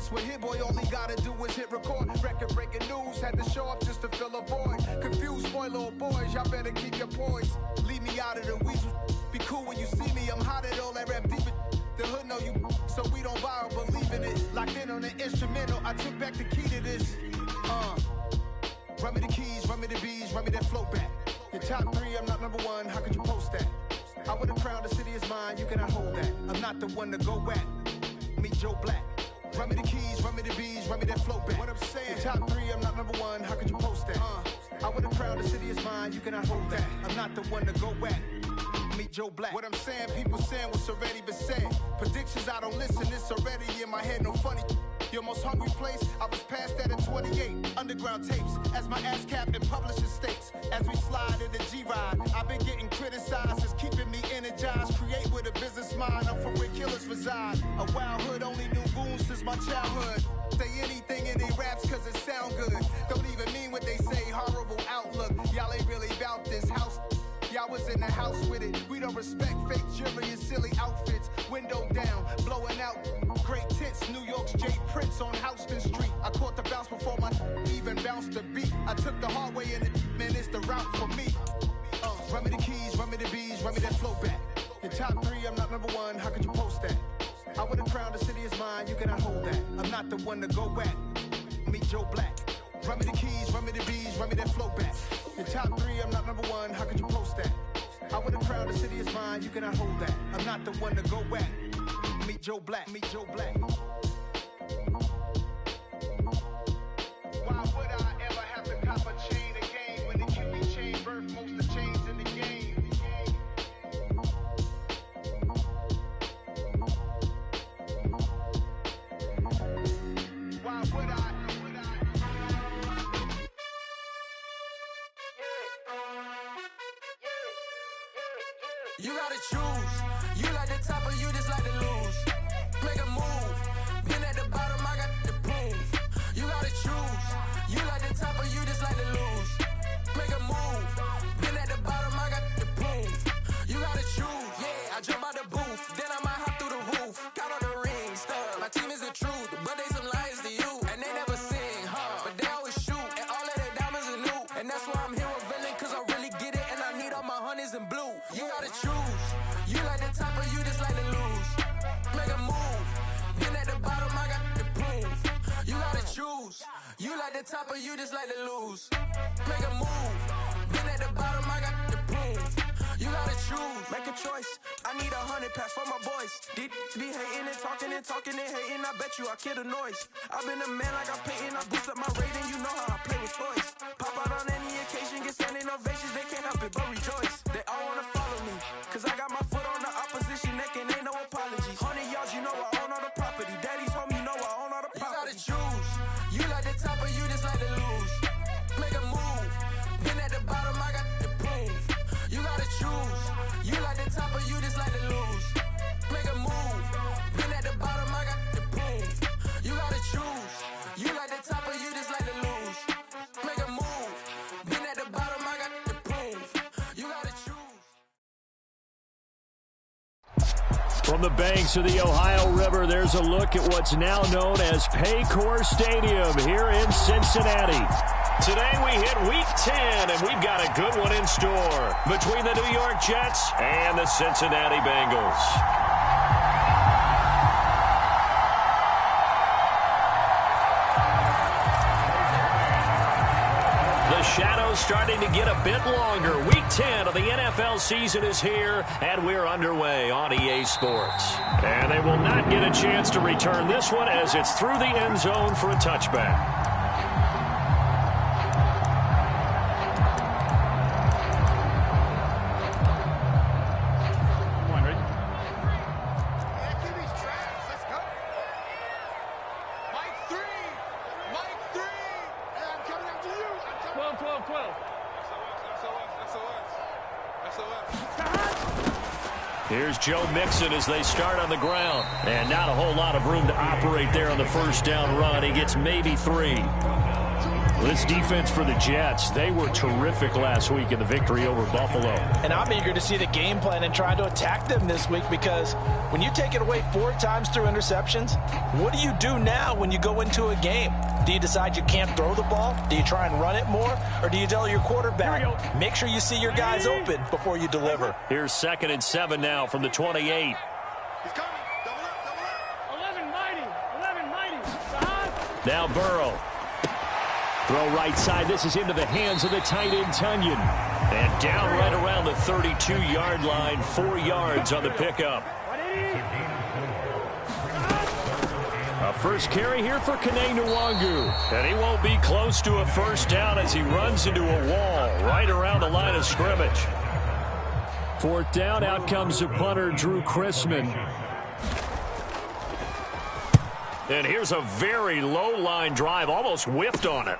What Hit Boy only gotta do is hit record. Record-breaking news, had to show up just to fill a void. Confused boy, little boys, y'all better keep your poise. Leave me out of the weasel. Be cool when you see me, I'm hot at all that rap deep. The hood know you, so we don't borrow, believe in it. Locked in on the instrumental, I took back the key to this. Run me the keys, run me the bees, run me that flow back. Your top 3, I'm not number 1, how could you post that? I would've crowned the city is mine, you cannot hold that. I'm not the one to go at. Meet Joe Black. Run me the keys, run me the bees, run me that flow back. What I'm saying, your top 3, I'm not number 1, how could you post that? I would've crowned the city is mine, you cannot hold that. I'm not the one to go at. Meet Joe Black. What I'm saying, people saying what's already been said. Predictions, I don't listen, it's already in my head, no funny. Your most hungry place, I was past that at 28. Underground tapes, as my ass cap in publishing states. As we slide in the G-Ride, I've been getting criticized, it's keeping me energized. Create with a business mind, I'm from where killers reside. A wild hood, only knew goons since my childhood. Say anything in they raps cause it sound good. Don't even mean what they say, horrible outlook. Y'all ain't really about this house. Y'all was in the house with it. We don't respect fake jewelry and silly outfits. Window down, blowing out. Great tits, New York's J. Prince on Houston Street. I caught the bounce before my even bounced the beat. I took the hard way and man, it's the route for me. Run me the keys, run me the bees, run me that flow back. Your top 3, I'm not number 1, how could you post that? I would've crowned the city is mine, you cannot hold that. I'm not the one to go at. Meet Joe Black. Run me the keys, run me the bees, run me that flow back. Your top 3, I'm not number 1, how could you post that? I would've crowned the city is mine, you cannot hold that. I'm not the one to go at. Meet Joe Black, meet Joe Black. Why would I ever have to cop a chain again when the QB chain birthed most of the chains in the game? Why would I? You gotta choose. You like the top or you just like to lose. Make a move. Been at the bottom, I got the proof. You gotta choose. You like the top or you just like to lose. Make a move. Been at the bottom, I got the proof. You gotta choose. Yeah, I jump out the booth. Then I might hop through the roof. Count on the ring, stuff. My team is the truth, but they some liars to you. And they never sing, but they always shoot. And all of their diamonds are new. And that's why I'm here with villain, cause I really get it. And I need all my honeys in blue. You gotta choose. You like the top or you just like to lose. Make a move. Been at the bottom, I got the proof. You gotta choose. You like the top or you just like to lose. Make a move. Been at the bottom, I got the proof. You gotta choose. Make a choice. I need 100 pass for my boys. These be hating and talking and talking and hating. I bet you I kill the noise. I've been a man like I'm Peyton. I boost up my rating. You know how I play with toys. Pop out on any occasion, get standing ovations. They can't help it but rejoice. They all wanna follow me, cause I got my foot on the opposition neck and ain't no apology. 100 yards, you know I own all the property. Daddy's home, you know I own all the property. You gotta choose. You like the top or you just like to lose. Make a move. Been at the bottom, I got the proof. You gotta choose. You like the top or you just like to lose. Make a move. Been at the bottom, I got the proof. You gotta choose. You like the top or you just like to lose. Make a move. Been at the bottom, I got the proof. You gotta choose. From the banks of the Ohio River, there's a look at what's now known as Paycor Stadium here in Cincinnati. Today we hit Week 10, and we've got a good one in store between the New York Jets and the Cincinnati Bengals. The shadow's starting to get a bit longer. Week 10 of the NFL season is here, and we're underway on EA Sports. And they will not get a chance to return this one as it's through the end zone for a touchback. Here's Joe Mixon as they start on the ground. And not a whole lot of room to operate there on the first down run. He gets maybe 3. This defense for the Jets, they were terrific last week in the victory over Buffalo. And I'm eager to see the game plan and try to attack them this week, because when you take it away 4 times through interceptions, what do you do now when you go into a game? Do you decide you can't throw the ball? Do you try and run it more? Or do you tell your quarterback, make sure you see your guys open before you deliver? Here's 2nd and 7 now from the 28. He's coming. Double up. 11 mighty. Now Burrow. Throw right side. This is into the hands of the tight end, Tunyon. And down right around the 32-yard line. 4 yards on the pickup. A first carry here for Kene Nwangu. And he won't be close to a first down as he runs into a wall right around the line of scrimmage. 4th down. Out comes the punter, Drew Chrisman. And here's a very low-line drive, almost whiffed on it.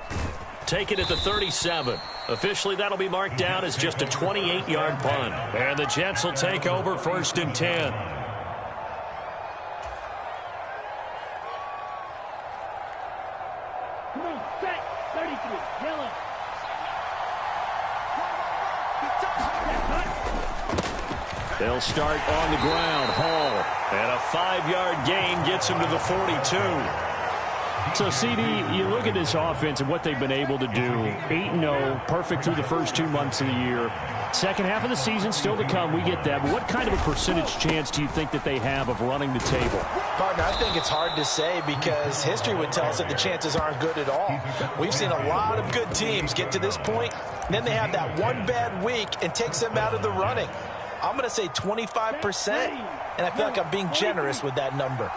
Taken at the 37. Officially, that'll be marked down as just a 28-yard punt. And the Jets will take over 1st and 10. Come on, set. 33. Yellow. They'll start on the ground. Hall. And a 5-yard gain gets him to the 42. So, CD, you look at this offense and what they've been able to do. 8-0, perfect through the first 2 months of the year. Second half of the season still to come. We get that. But what kind of a percentage chance do you think that they have of running the table? Partner, I think it's hard to say, because history would tell us that the chances aren't good at all. We've seen a lot of good teams get to this point, and then they have that one bad week and takes them out of the running. I'm going to say 25%, and I feel like I'm being generous with that number.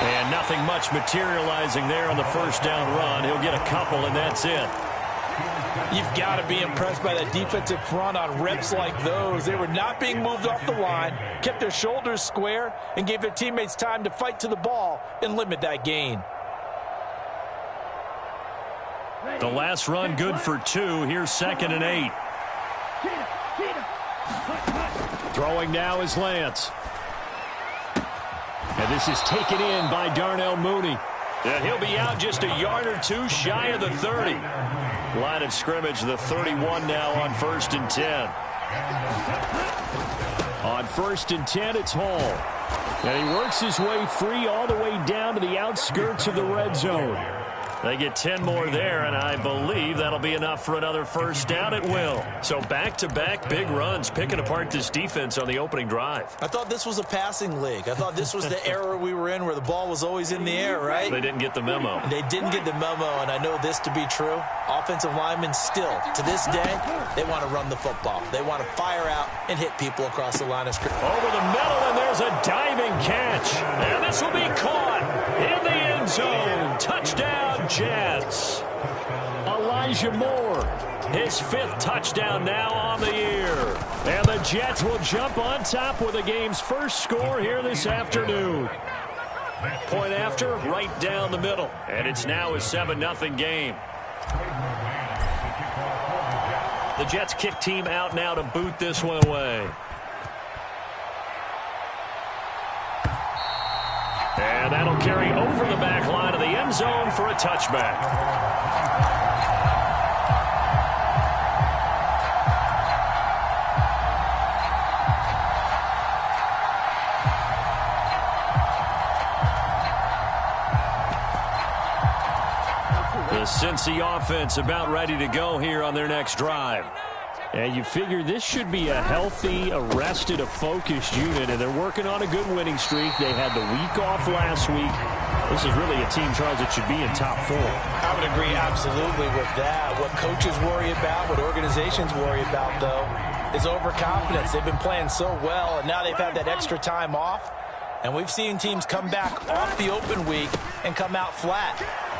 And nothing much materializing there on the first down run. He'll get a couple, and that's it. You've got to be impressed by that defensive front on reps like those. They were not being moved off the line, kept their shoulders square, and gave their teammates time to fight to the ball and limit that gain. The last run good for 2. Here's 2nd and 8. Throwing now is Lance. And this is taken in by Darnell Mooney. And he'll be out just a yard or 2 shy of the 30. Line of scrimmage, the 31 now on 1st and 10. On 1st and 10, it's Hall. And he works his way free all the way down to the outskirts of the red zone. They get 10 more there, and I believe that'll be enough for another first down. It will. So back-to-back big runs, picking apart this defense on the opening drive. I thought this was a passing league. I thought this was the era we were in where the ball was always in the air, right? They didn't get the memo. They didn't get the memo, and I know this to be true. Offensive linemen still, to this day, they want to run the football. They want to fire out and hit people across the line of scrimmage. Over the middle, and there's a diving catch. And this will be caught in the end zone. Touchdown, Jets. Elijah Moore, his 5th touchdown now on the year. And the Jets will jump on top with the game's first score here this afternoon. Point after, right down the middle. And it's now a 7-0 game. The Jets kick team out now to boot this one away. And that'll carry over the back line of the end zone for a touchback. The Cincy offense about ready to go here on their next drive. And you figure this should be a healthy, arrested, a focused unit, and they're working on a good winning streak. They had the week off last week. This is really a team, Charles, that should be in top 4. I would agree absolutely with that. What coaches worry about, what organizations worry about, though, is overconfidence. They've been playing so well, and now they've had that extra time off. And we've seen teams come back off the open week and come out flat.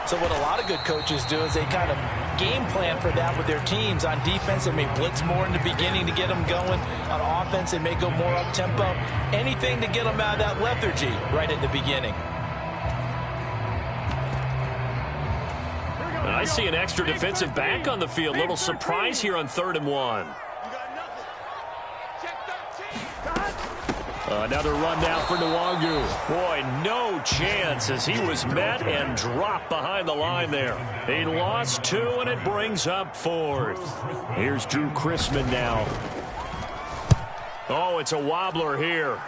So what a lot of good coaches do is they kind of game plan for that with their teams. On defense, they may blitz more in the beginning to get them going. On offense, they may go more up-tempo. Anything to get them out of that lethargy right at the beginning. I see an extra defensive back on the field. Little surprise here on 3rd and 1. Another run now for Nwangu. Boy, no chance as he was met and dropped behind the line there. He lost 2, and it brings up 4th. Here's Drew Chrisman now. Oh, it's a wobbler here.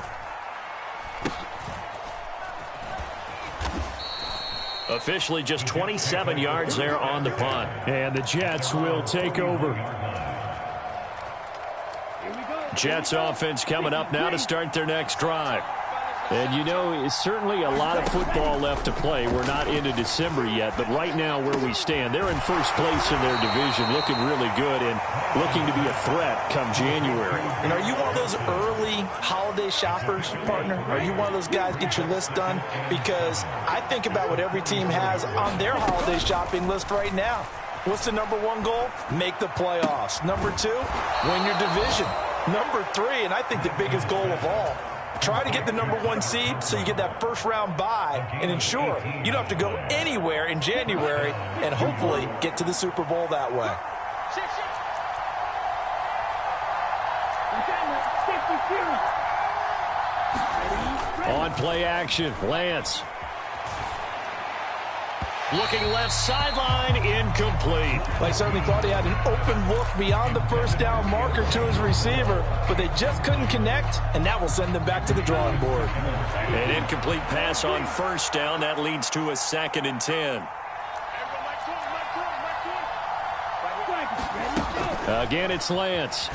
Officially just 27 yards there on the punt. And the Jets will take over. Jets offense coming up now to start their next drive. And, you know, it's certainly a lot of football left to play. We're not into December yet, but right now where we stand, they're in first place in their division, looking really good and looking to be a threat come January. And are you one of those early holiday shoppers, partner? Are you one of those guys get your list done? Because I think about what every team has on their holiday shopping list right now. What's the number 1 goal? Make the playoffs. Number 2, win your division. Number 3, and I think the biggest goal of all, try to get the number 1 seed so you get that first-round bye and ensure you don't have to go anywhere in January and hopefully get to the Super Bowl that way. On play action, Lance. Looking left sideline, incomplete. I certainly thought he had an open look beyond the first down marker to his receiver, but they just couldn't connect, and that will send them back to the drawing board. An incomplete pass on first down. That leads to a 2nd and 10. Again, it's Lance.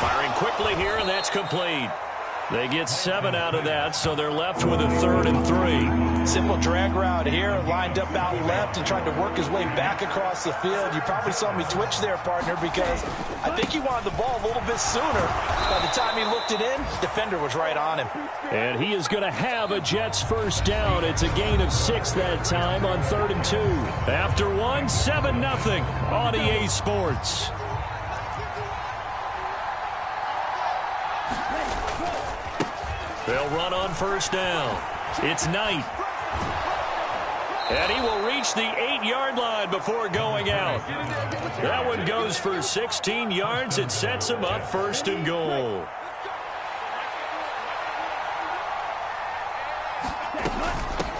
Firing quickly here, and that's complete. They get 7 out of that, so they're left with a 3rd and 3. Simple drag route here, lined up out left and tried to work his way back across the field. You probably saw me twitch there, partner, because I think he wanted the ball a little bit sooner. By the time he looked it in, defender was right on him. And he is going to have a Jets first down. It's a gain of 6 that time on 3rd and 2. After 1, 7-0 on EA Sports. They'll run on first down. It's Knight. And he will reach the 8-yard line before going out. That one goes for 16 yards. It sets him up 1st and goal.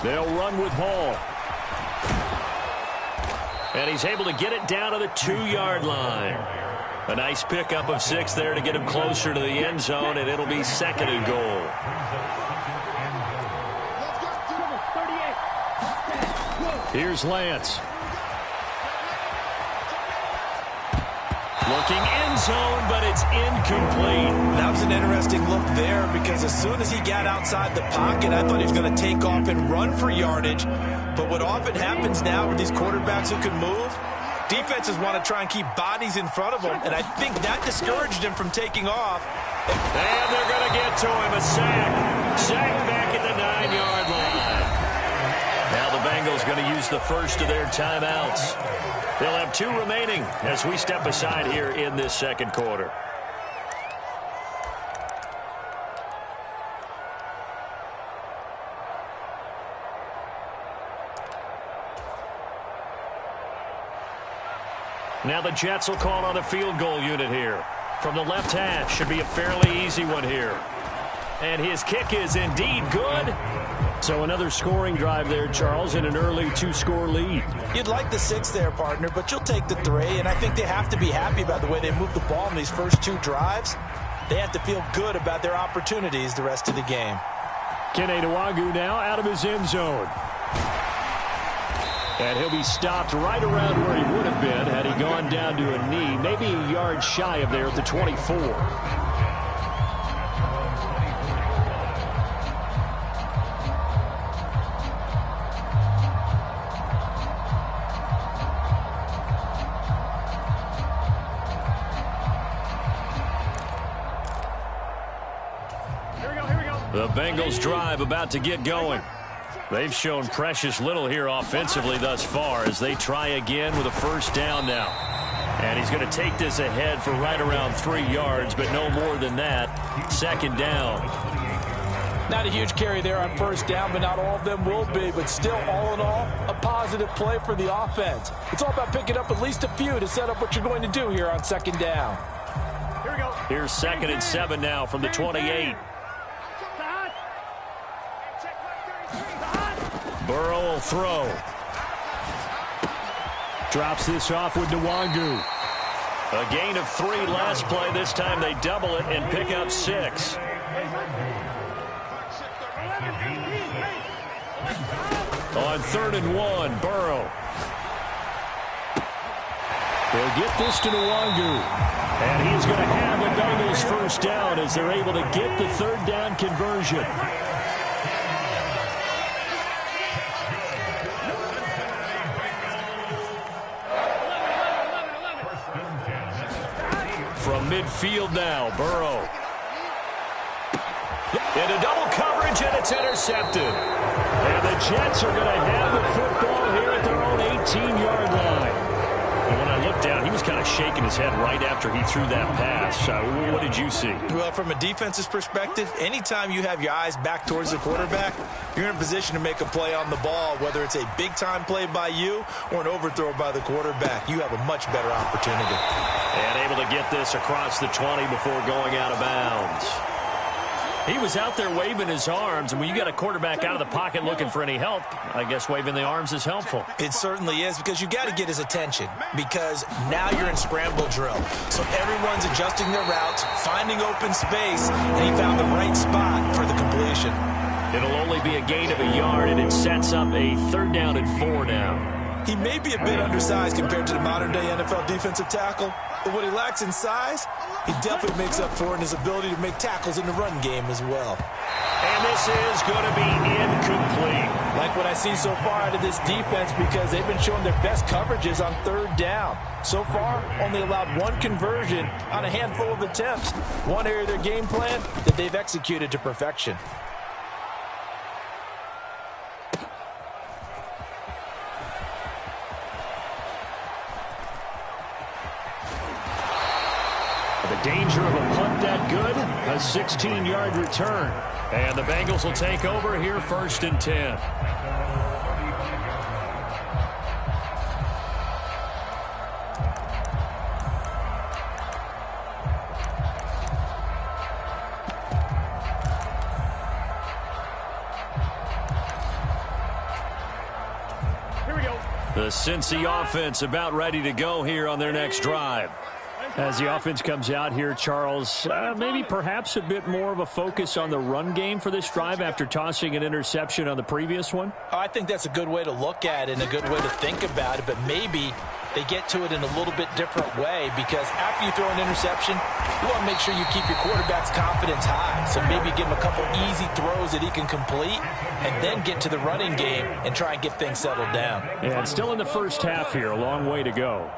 They'll run with Hall. And he's able to get it down to the 2-yard line. A nice pickup of 6 there to get him closer to the end zone, and it'll be 2nd and goal. Here's Lance. Looking end zone, but it's incomplete. That was an interesting look there because as soon as he got outside the pocket, I thought he was going to take off and run for yardage. But what often happens now with these quarterbacks who can move, defenses want to try and keep bodies in front of them, and I think that discouraged him from taking off. And they're going to get to him. A sack. Sack back at the 9-yard line. Now the Bengals going to use the first of their timeouts. They'll have 2 remaining as we step aside here in this 2nd quarter. Now the Jets will call on a field goal unit here. From the left hash, should be a fairly easy one here. And his kick is indeed good. So another scoring drive there, Charles, and an early 2-score lead. You'd like the 6 there, partner, but you'll take the 3. And I think they have to be happy about the way they moved the ball in these first 2 drives. They have to feel good about their opportunities the rest of the game. Kene Nwangu now out of his end zone. And he'll be stopped right around where he would have been had he gone down to a knee, maybe a yard shy of there at the 24. The Bengals drive about to get going. They've shown precious little here offensively thus far as they try again with a first down now. And he's going to take this ahead for right around 3 yards, but no more than that. 2nd down. Not a huge carry there on first down, but not all of them will be. But still, all in all, a positive play for the offense. It's all about picking up at least a few to set up what you're going to do here on 2nd down. Here's 2nd and 7 now from the 28. Burrow will throw. Drops this off with Nwangu. A gain of 3 last play. This time they double it and pick up 6. On 3rd and 1, Burrow. They'll get this to Nwangu. And he's going to have the Bengals first down as they're able to get the 3rd down conversion. From midfield now, Burrow. Into double coverage, and it's intercepted. And the Jets are going to have the football here at their own 18-yard line. And when I looked down, he was kind of shaking his head right after he threw that pass. What did you see? Well, from a defense's perspective, anytime you have your eyes back towards the quarterback, you're in a position to make a play on the ball, whether it's a big-time play by you or an overthrow by the quarterback. You have a much better opportunity. And able to get this across the 20 before going out of bounds. He was out there waving his arms, and when you got a quarterback out of the pocket looking for any help, I guess waving the arms is helpful. It certainly is, because you got to get his attention, because now you're in scramble drill. So everyone's adjusting their routes, finding open space, and he found the right spot for the completion. It'll only be a gain of a yard, and it sets up a 3rd down and 4 now. He may be a bit undersized compared to the modern-day NFL defensive tackle, but what he lacks in size, he definitely makes up for in his ability to make tackles in the run game as well. And this is going to be incomplete. Like what I see so far out of this defense, because they've been showing their best coverages on 3rd down. So far, only allowed 1 conversion on a handful of attempts. One area of their game plan that they've executed to perfection. The danger of a punt that good, a 16-yard return. And the Bengals will take over here 1st and 10. Here we go. The Cincy offense about ready to go here on their next drive. As the offense comes out here, Charles, maybe perhaps a bit more of a focus on the run game for this drive after tossing an interception on the previous one? I think that's a good way to look at it and a good way to think about it, but maybe they get to it in a little bit different way, because after you throw an interception, you want to make sure you keep your quarterback's confidence high. So maybe give him a couple easy throws that he can complete and then get to the running game and try and get things settled down. And still in the first half here, a long way to go.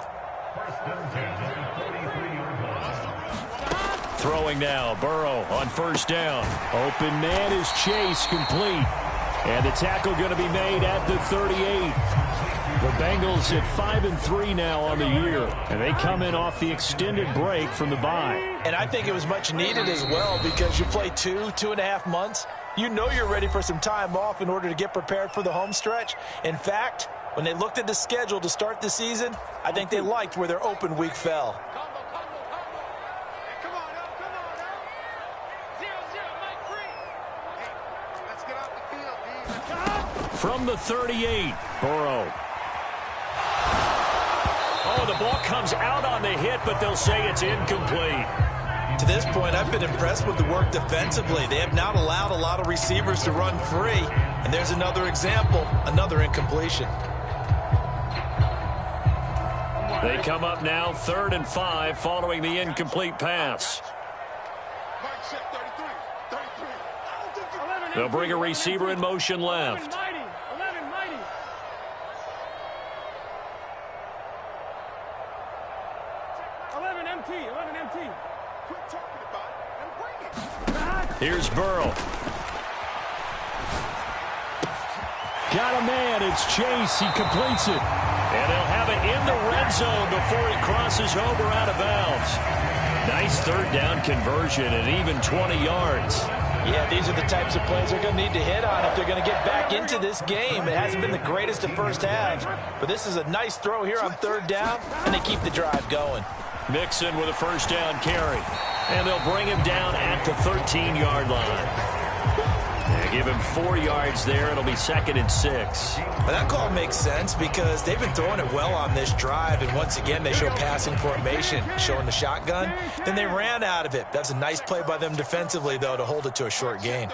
Throwing now, Burrow on 1st down. Open man is Chase, complete. And the tackle going to be made at the 38. The Bengals at 5-3 now on the year. And they come in off the extended break from the bye. And I think it was much needed as well, because you play 2.5 months. You know you're ready for some time off in order to get prepared for the home stretch. In fact, when they looked at the schedule to start the season, I think they liked where their open week fell. From the 38, Burrow. Oh, the ball comes out on the hit, but they'll say it's incomplete. To this point, I've been impressed with the work defensively. They have not allowed a lot of receivers to run free. And there's another example, another incompletion. They come up now 3rd and 5 following the incomplete pass. They'll bring a receiver in motion left. 11 MT. Quit talking about it and bring it. Here's Burrow. Got a man. It's Chase. He completes it. And they'll have it in the red zone before he crosses over out of bounds. Nice 3rd down conversion and even 20 yards. Yeah, these are the types of plays they're going to need to hit on if they're going to get back into this game. It hasn't been the greatest of first halves, but this is a nice throw here on 3rd down, and they keep the drive going. Mixon with a first down carry. And they'll bring him down at the 13-yard line. They give him 4 yards there. It'll be 2nd and 6. Well, that call makes sense because they've been throwing it well on this drive. And once again, they show passing formation, showing the shotgun. Then they ran out of it. That's a nice play by them defensively, though, to hold it to a short gain.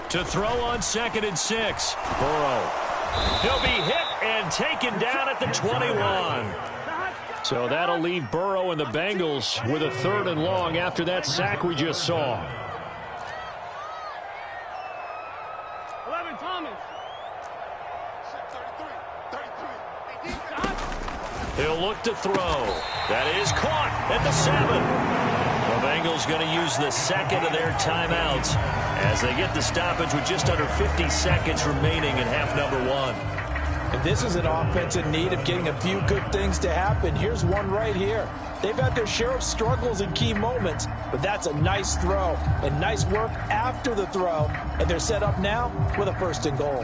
To throw on 2nd and 6. Burrow. He'll be hit and taken down at the 21. So that'll leave Burrow and the Bengals with a 3rd and long after that sack we just saw. 11, Thomas. 33. He'll look to throw. That is caught at the 7. The Bengals going to use the 2nd of their timeouts as they get the stoppage with just under 50 seconds remaining in half number 1. And this is an offense in need of getting a few good things to happen. Here's one right here. They've had their share of struggles in key moments, but that's a nice throw and nice work after the throw. And they're set up now with a 1st and goal.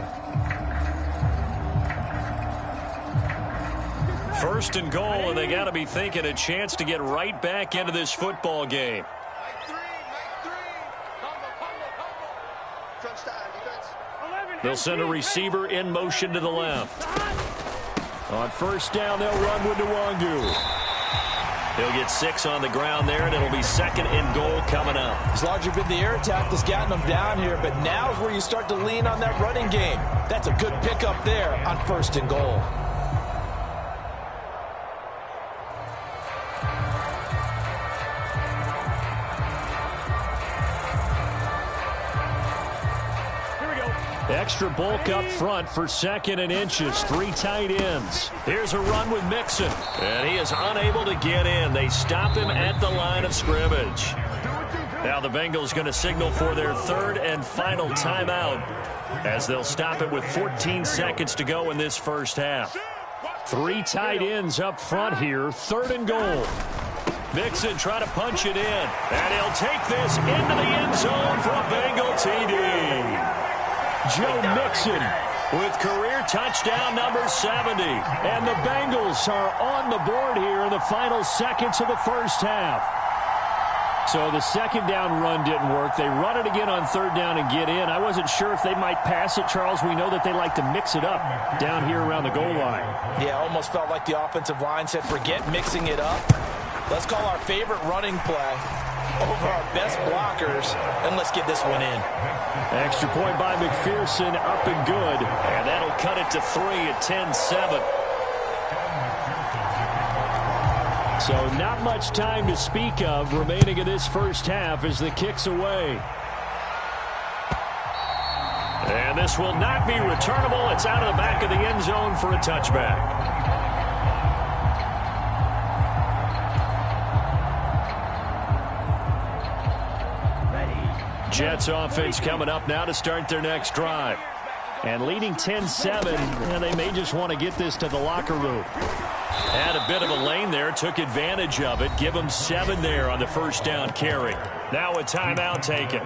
1st and goal, and they got to be thinking a chance to get right back into this football game. They'll send a receiver in motion to the left. On 1st down, they'll run with Nwangu. He'll get 6 on the ground there, and it'll be 2nd and goal coming up. It's largely been the air attack that's gotten them down here, but now is where you start to lean on that running game. That's a good pickup there on 1st and goal. Extra bulk up front for 2nd and inches. 3 tight ends. Here's a run with Mixon. And he is unable to get in. They stop him at the line of scrimmage. Now the Bengals going to signal for their 3rd and final timeout as they'll stop it with 14 seconds to go in this first half. 3 tight ends up front here. 3rd and goal. Mixon trying to punch it in. And he'll take this into the end zone for a Bengal TD. Joe Mixon with career touchdown number 70. And the Bengals are on the board here in the final seconds of the first half. So the 2nd down run didn't work. They run it again on 3rd down and get in. I wasn't sure if they might pass it, Charles. We know that they like to mix it up down here around the goal line. Yeah, almost felt like the offensive line said, forget mixing it up. Let's call our favorite running play over our best blockers, and let's get this one in. Extra point by McPherson, up and good. And that'll cut it to 3 at 10-7. So not much time to speak of remaining in this first half as the kick's away. And this will not be returnable. It's out of the back of the end zone for a touchback. Jets offense coming up now to start their next drive. And leading 10-7, and they may just want to get this to the locker room. Had a bit of a lane there, took advantage of it. Give them 7 there on the 1st down carry. Now a timeout taken.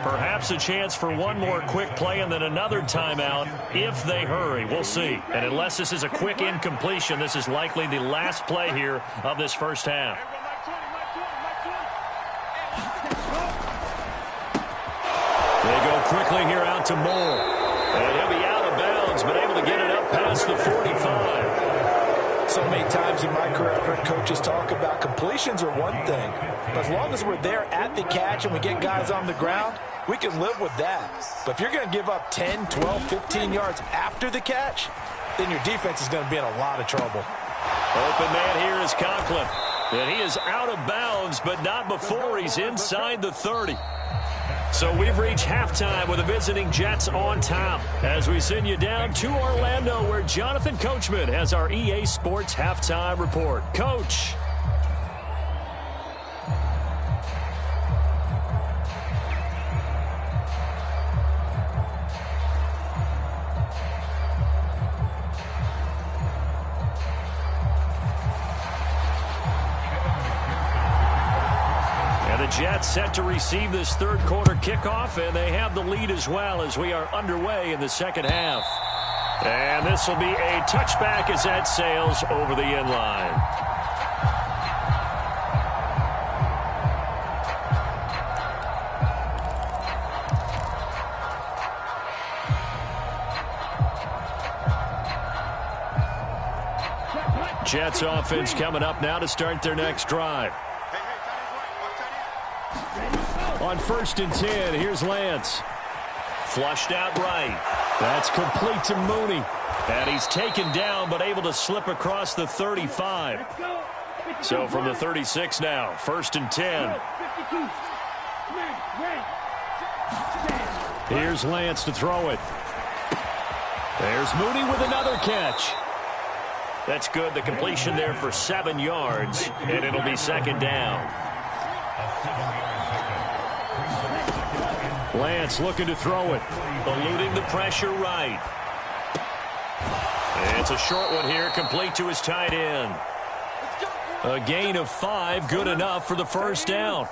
Perhaps a chance for one more quick play and then another timeout if they hurry. We'll see. And unless this is a quick incompletion, this is likely the last play here of this first half. They go quickly here out to Moore. And he'll be out of bounds, but able to get it up past the 45. So many times in my career, I've heard coaches talk about completions are one thing. But as long as we're there at the catch and we get guys on the ground, we can live with that. But if you're going to give up 10, 12, 15 yards after the catch, then your defense is going to be in a lot of trouble. Open man here is Conklin. And he is out of bounds, but not before he's inside the 30. So we've reached halftime with the visiting Jets on top as we send you down to Orlando where Jonathan Coachman has our EA Sports halftime report. Coach. Jets set to receive this third quarter kickoff, and they have the lead as well as we are underway in the second half. And this will be a touchback as that sails over the end line. Jets offense coming up now to start their next drive. On 1st and 10, here's Lance. Flushed out right. That's complete to Mooney. And he's taken down but able to slip across the 35. So from the 36 now, 1st and 10. Here's Lance to throw it. There's Mooney with another catch. That's good. The completion there for 7 yards, and it'll be 2nd down. Lance looking to throw it. Eluding the pressure right. It's a short one here, complete to his tight end. A gain of 5, good enough for the 1st down.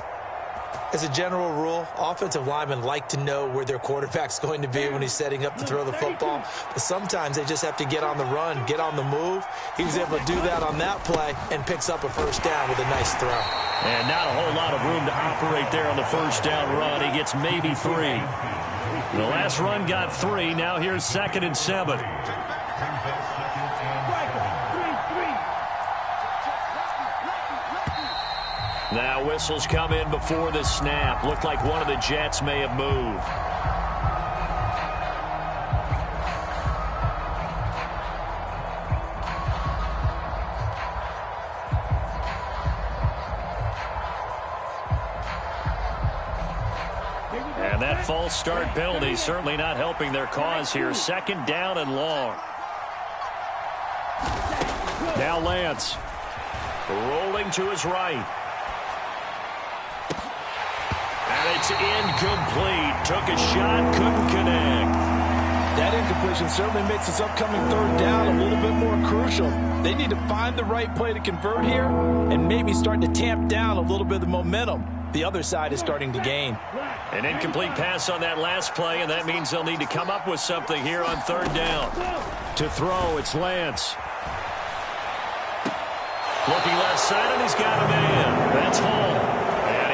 As a general rule, offensive linemen like to know where their quarterback's going to be when he's setting up to throw the football. But sometimes they just have to get on the run, get on the move. He was able to do that on that play and picks up a 1st down with a nice throw. And not a whole lot of room to operate there on the 1st down run. He gets maybe 3. The last run got 3. Now here's 2nd and 7. Now whistles come in before the snap. Looked like one of the Jets may have moved. And that false start penalty certainly not helping their cause here. 2nd down and long. Now Lance rolling to his right. It's incomplete. Took a shot, couldn't connect. That incompletion certainly makes this upcoming 3rd down a little bit more crucial. They need to find the right play to convert here and maybe start to tamp down a little bit of the momentum the other side is starting to gain. An incomplete pass on that last play, and that means they'll need to come up with something here on 3rd down. To throw, it's Lance. Looking left side, and he's got a man. That's Hall.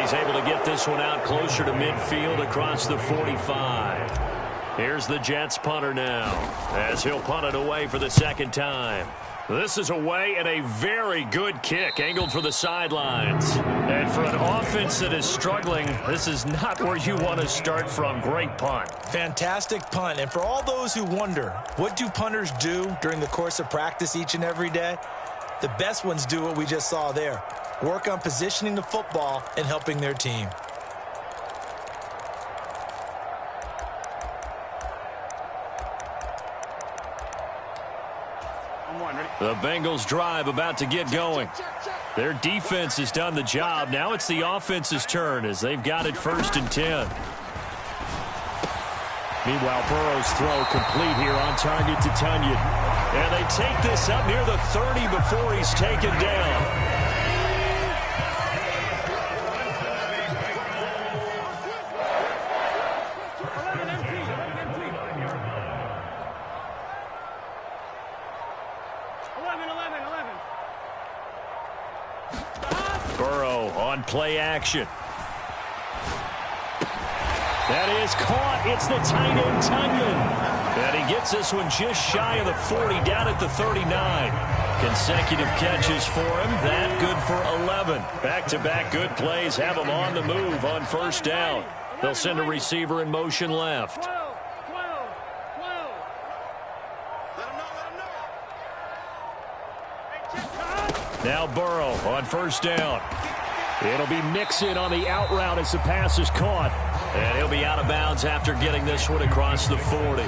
He's able to get this one out closer to midfield across the 45. Here's the Jets punter now as he'll punt it away for the 2nd time. This is away and a very good kick angled for the sidelines. And for an offense that is struggling, this is not where you want to start from. Great punt. Fantastic punt. And for all those who wonder, what do punters do during the course of practice each and every day? The best ones do what we just saw there. Work on positioning the football and helping their team. The Bengals drive about to get going. Their defense has done the job. Now it's the offense's turn as they've got it 1st and 10. Meanwhile, Burrow's throw complete here on target to Tunyon. And they take this up near the 30 before he's taken down. Burrow on play action. That is caught. It's the tight end, Tunyon. And he gets this one just shy of the 40, down at the 39. Consecutive catches for him. That good for 11. Back-to-back good plays have him on the move on 1st down. They'll send a receiver in motion left. Now Burrow on 1st down. It'll be Mixon on the out route as the pass is caught. And he'll be out of bounds after getting this one across the 40.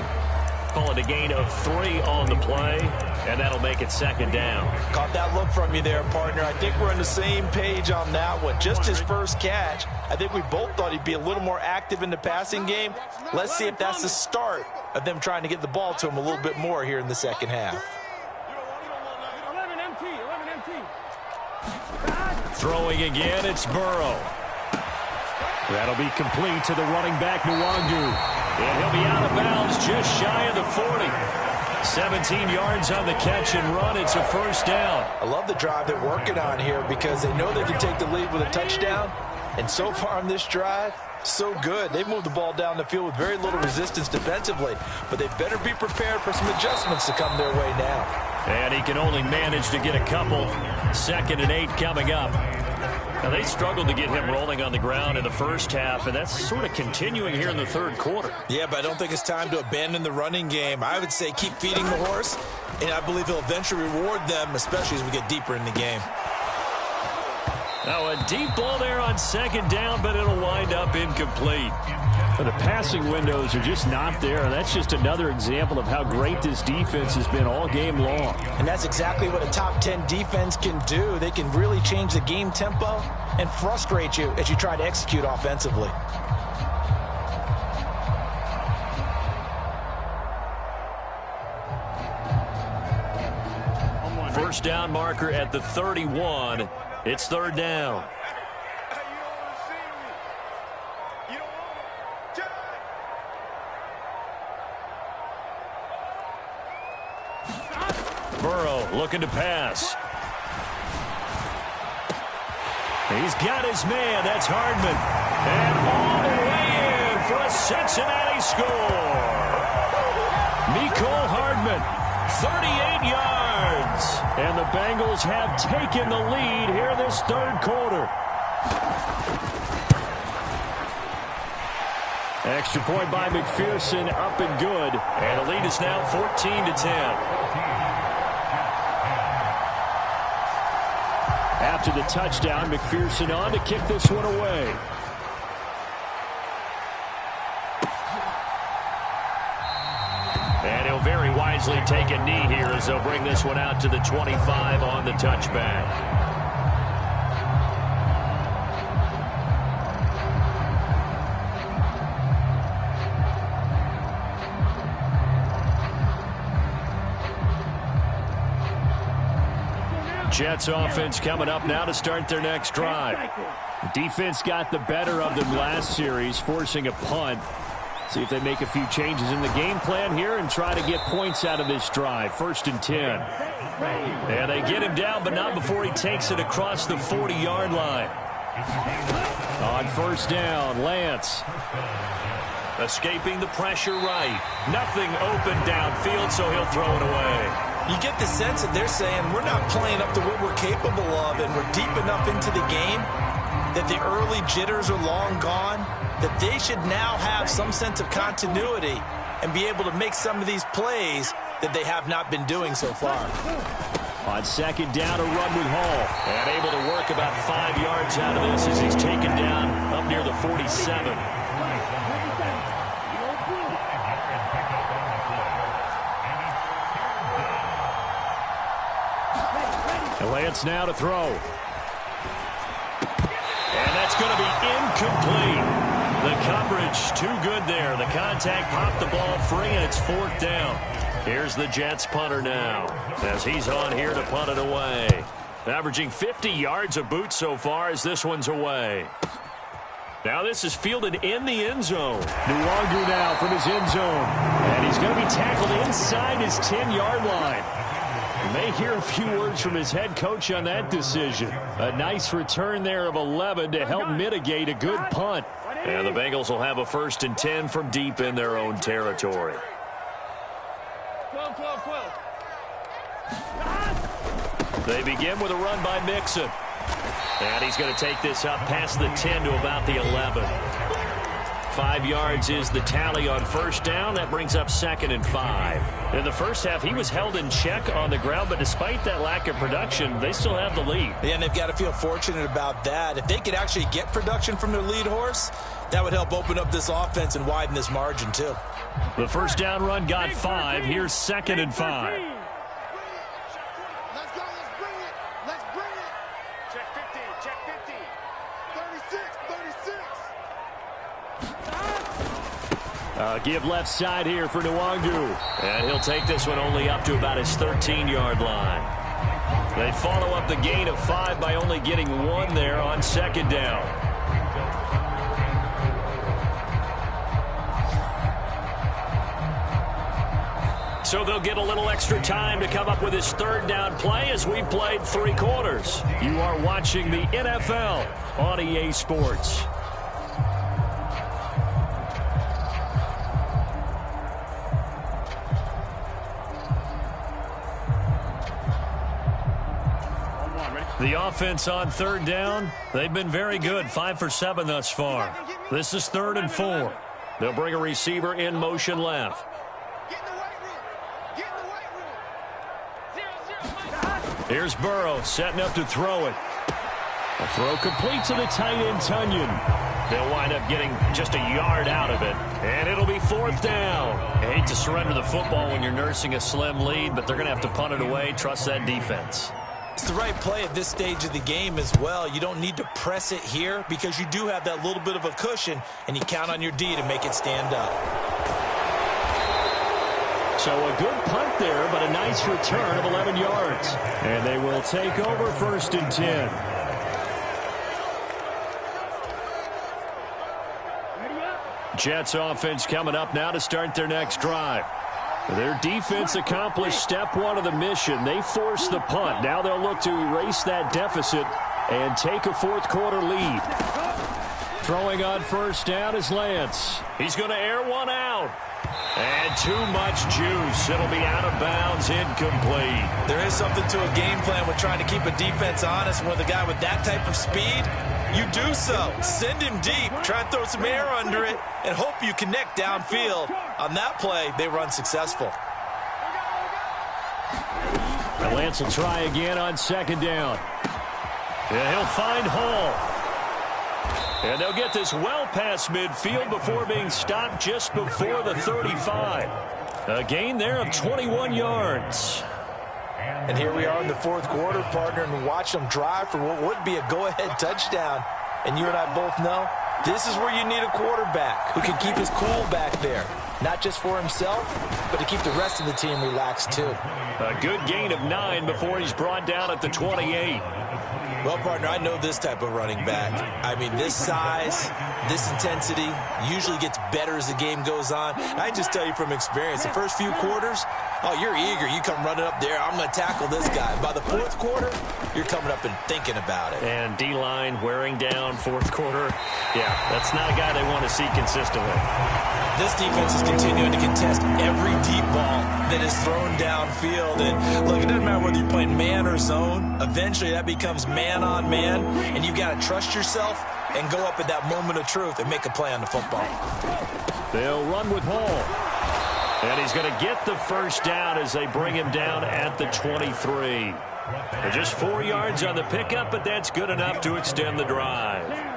Call it a gain of 3 on the play, and that'll make it 2nd down. Caught that look from you there, partner. I think we're on the same page on that one. Just his first catch. I think we both thought he'd be a little more active in the passing game. Let's see if that's the start of them trying to get the ball to him a little bit more here in the 2nd half. Throwing again, it's Burrow. That'll be complete to the running back, Nwangu. And he'll be out of bounds just shy of the 40. 17 yards on the catch and run. It's a first down. I love the drive they're working on here because they know they can take the lead with a touchdown. And so far on this drive, so good. They've moved the ball down the field with very little resistance defensively, but they better be prepared for some adjustments to come their way now. And he can only manage to get a couple. 2nd and 8 coming up. Now, they struggled to get him rolling on the ground in the first half, and that's sort of continuing here in the third quarter. Yeah, but I don't think it's time to abandon the running game. I would say keep feeding the horse, and I believe he'll eventually reward them, especially as we get deeper in the game. Now, a deep ball there on 2nd down, but it'll wind up incomplete. The passing windows are just not there. That's just another example of how great this defense has been all game long. And that's exactly what a top 10 defense can do. They can really change the game tempo and frustrate you as you try to execute offensively. First down marker at the 31. It's 3rd down. Burrow looking to pass. He's got his man. That's Hardman. And all the way in for a Cincinnati score. Mecole Hardman, 38 yards. And the Bengals have taken the lead here this third quarter. Extra point by McPherson, up and good. And the lead is now 14-10. After the touchdown, McPherson on to kick this one away. And he'll very wisely take a knee here as they'll bring this one out to the 25 on the touchback. Jets offense coming up now to start their next drive. Defense got the better of them last series, forcing a punt. See if they make a few changes in the game plan here and try to get points out of this drive. 1st and 10. And they get him down, but not before he takes it across the 40-yard line. On 1st down, Lance. Escaping the pressure right. Nothing open downfield, so he'll throw it away. You get the sense that they're saying we're not playing up to what we're capable of, and we're deep enough into the game that the early jitters are long gone, that they should now have some sense of continuity and be able to make some of these plays that they have not been doing so far. On 2nd down, a run with Hall. And able to work about 5 yards out of this as he's taken down up near the 47. Lance now to throw. And that's going to be incomplete. The coverage too good there. The contact popped the ball free, and it's 4th down. Here's the Jets punter now as he's on here to punt it away. Averaging 50 yards a boot so far as this one's away. Now this is fielded in the end zone. Nwangu now from his end zone. And he's going to be tackled inside his 10-yard line. You may hear a few words from his head coach on that decision. A nice return there of 11 to help mitigate a good punt. And the Bengals will have a 1st and 10 from deep in their own territory. 12. They begin with a run by Mixon. And he's going to take this up past the 10 to about the 11. 5 yards is the tally on 1st down. That brings up 2nd and 5. In the first half, he was held in check on the ground, but despite that lack of production, they still have the lead. Yeah, and they've got to feel fortunate about that. If they could actually get production from their lead horse, that would help open up this offense and widen this margin, too. The 1st down run got 5. Here's 2nd and 5. Let's go. Let's bring it. Let's bring it. Check 50. Check 50. 36. Give left side here for Nwangu. And he'll take this one only up to about his 13-yard line. They follow up the gain of 5 by only getting 1 there on 2nd down. So they'll get a little extra time to come up with his third down play as we've played 3 quarters. You are watching the NFL on EA Sports. The offense on third down, they've been very good, 5 for 7 thus far. This is 3rd and 4. They'll bring a receiver in motion left. Here's Burrow setting up to throw it. A throw complete to the tight end, Tunyon. They'll wind up getting just a yard out of it, and it'll be 4th down. I hate to surrender the football when you're nursing a slim lead, but they're going to have to punt it away. Trust that defense. It's the right play at this stage of the game as well. You don't need to press it here because you do have that little bit of a cushion, and you count on your D to make it stand up. So a good punt there, but a nice return of 11 yards. And they will take over 1st and 10. Jets offense coming up now to start their next drive. Their defense accomplished step 1 of the mission. They forced the punt. Now they'll look to erase that deficit and take a 4th quarter lead. Throwing on 1st down is Lance. He's going to air one out. And too much juice. It'll be out of bounds, incomplete. There is something to a game plan with trying to keep a defense honest. With a guy with that type of speed, you do so. Send him deep. Try and throw some air under it and hope you connect downfield. On that play, they were unsuccessful. And Lance will try again on 2nd down. And he'll find Hall. And they'll get this well past midfield before being stopped just before the 35. A gain there of 21 yards. And here we are in the 4th quarter, partner, and watch them drive for what would be a go-ahead touchdown. And you and I both know this is where you need a quarterback who can keep his cool back there. Not just for himself, but to keep the rest of the team relaxed too. A good gain of 9 before he's brought down at the 28. Well, partner, I know this type of running back. I mean, this size, this intensity usually gets better as the game goes on. I just tell you from experience, the first few quarters, oh, you're eager. You come running up there, I'm going to tackle this guy. By the 4th quarter, you're coming up and thinking about it. And D-line wearing down 4th quarter. Yeah, that's not a guy they want to see consistently. This defense is continuing to contest every deep ball that is thrown downfield. And look, it doesn't matter whether you're playing man or zone. Eventually, that becomes man-on-man, and you've got to trust yourself and go up at that moment of truth and make a play on the football. They'll run with Hall. And he's going to get the 1st down as they bring him down at the 23. Just 4 yards on the pickup, but that's good enough to extend the drive.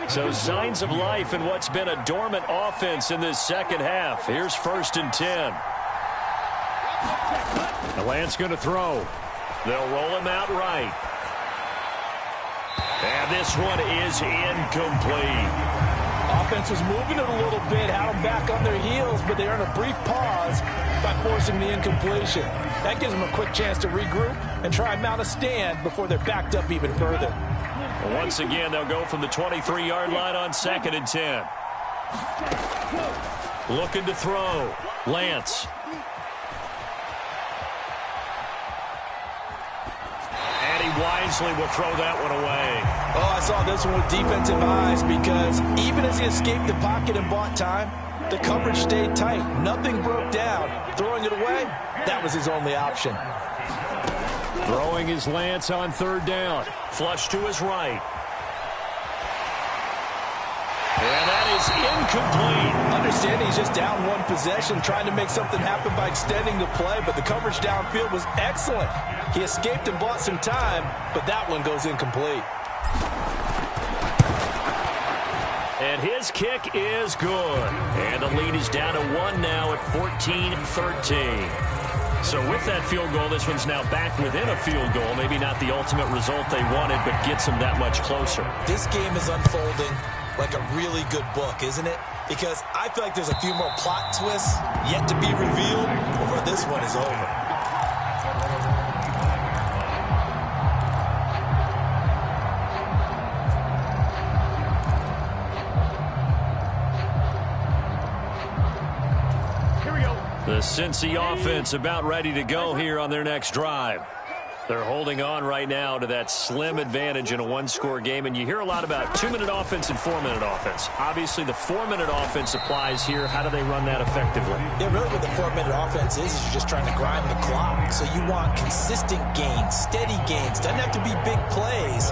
So signs of life in what's been a dormant offense in this 2nd half. Here's 1st and 10. The Lance going to throw. They'll roll him out right. And this one is incomplete. Offense was moving it a little bit, had them back on their heels, but they earned a brief pause by forcing the incompletion. That gives them a quick chance to regroup and try and mount a stand before they're backed up even further. Once again, they'll go from the 23-yard line on 2nd and 10. Looking to throw. Lance. And he wisely will throw that one away. Oh, I saw this one with defensive eyes because even as he escaped the pocket and bought time, the coverage stayed tight. Nothing broke down. Throwing it away, that was his only option. Throwing his Lance on 3rd down. Flush to his right. And that is incomplete. Understanding he's just down 1 possession, trying to make something happen by extending the play, but the coverage downfield was excellent. He escaped and bought some time, but that one goes incomplete. And his kick is good. And the lead is down to 1 now at 14-13. So with that field goal, this one's now back within a field goal. Maybe not the ultimate result they wanted, but gets them that much closer. This game is unfolding like a really good book, isn't it? Because I feel like there's a few more plot twists yet to be revealed before this one is over. The Cincy offense about ready to go here on their next drive. They're holding on right now to that slim advantage in a one-score game, and you hear a lot about 2-minute offense and 4-minute offense. Obviously, the 4-minute offense applies here. How do they run that effectively? Yeah, really what the 4-minute offense is you're just trying to grind the clock. So you want consistent gains, steady gains. Doesn't have to be big plays,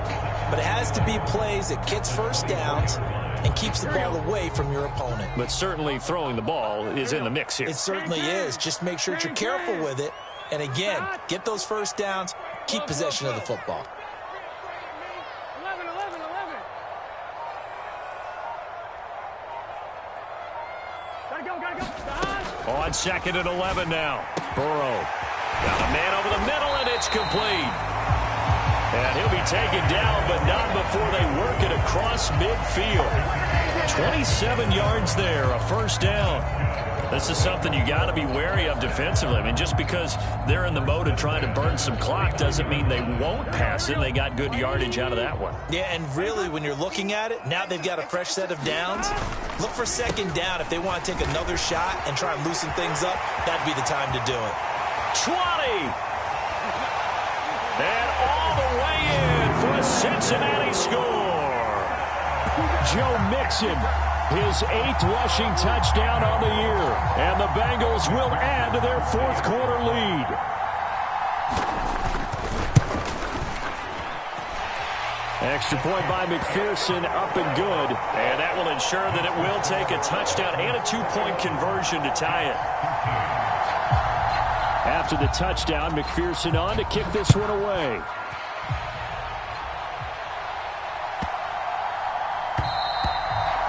but it has to be plays that gets first downs and keeps the ball away from your opponent. But certainly throwing the ball is in the mix here. It certainly is. Just make sure that you're careful with it. And again, get those first downs, keep possession of the football. 11. Gotta go. On 2nd and 11 now. Burrow. Got a man over the middle, and it's complete. And he'll be taken down, but not before they work it across midfield. 27 yards there, a first down. This is something you got to be wary of defensively. I mean, just because they're in the mode of trying to burn some clock doesn't mean they won't pass it. They got good yardage out of that one. Yeah, and really, when you're looking at it, now they've got a fresh set of downs. Look for second down. If they want to take another shot and try and loosen things up, that'd be the time to do it. 20! And all the way in for a Cincinnati score. Joe Mixon, his 8th rushing touchdown on the year. And the Bengals will add to their 4th quarter lead. Extra point by McPherson, up and good. And that will ensure that it will take a touchdown and a 2-point conversion to tie it. After the touchdown, McPherson on to kick this one away.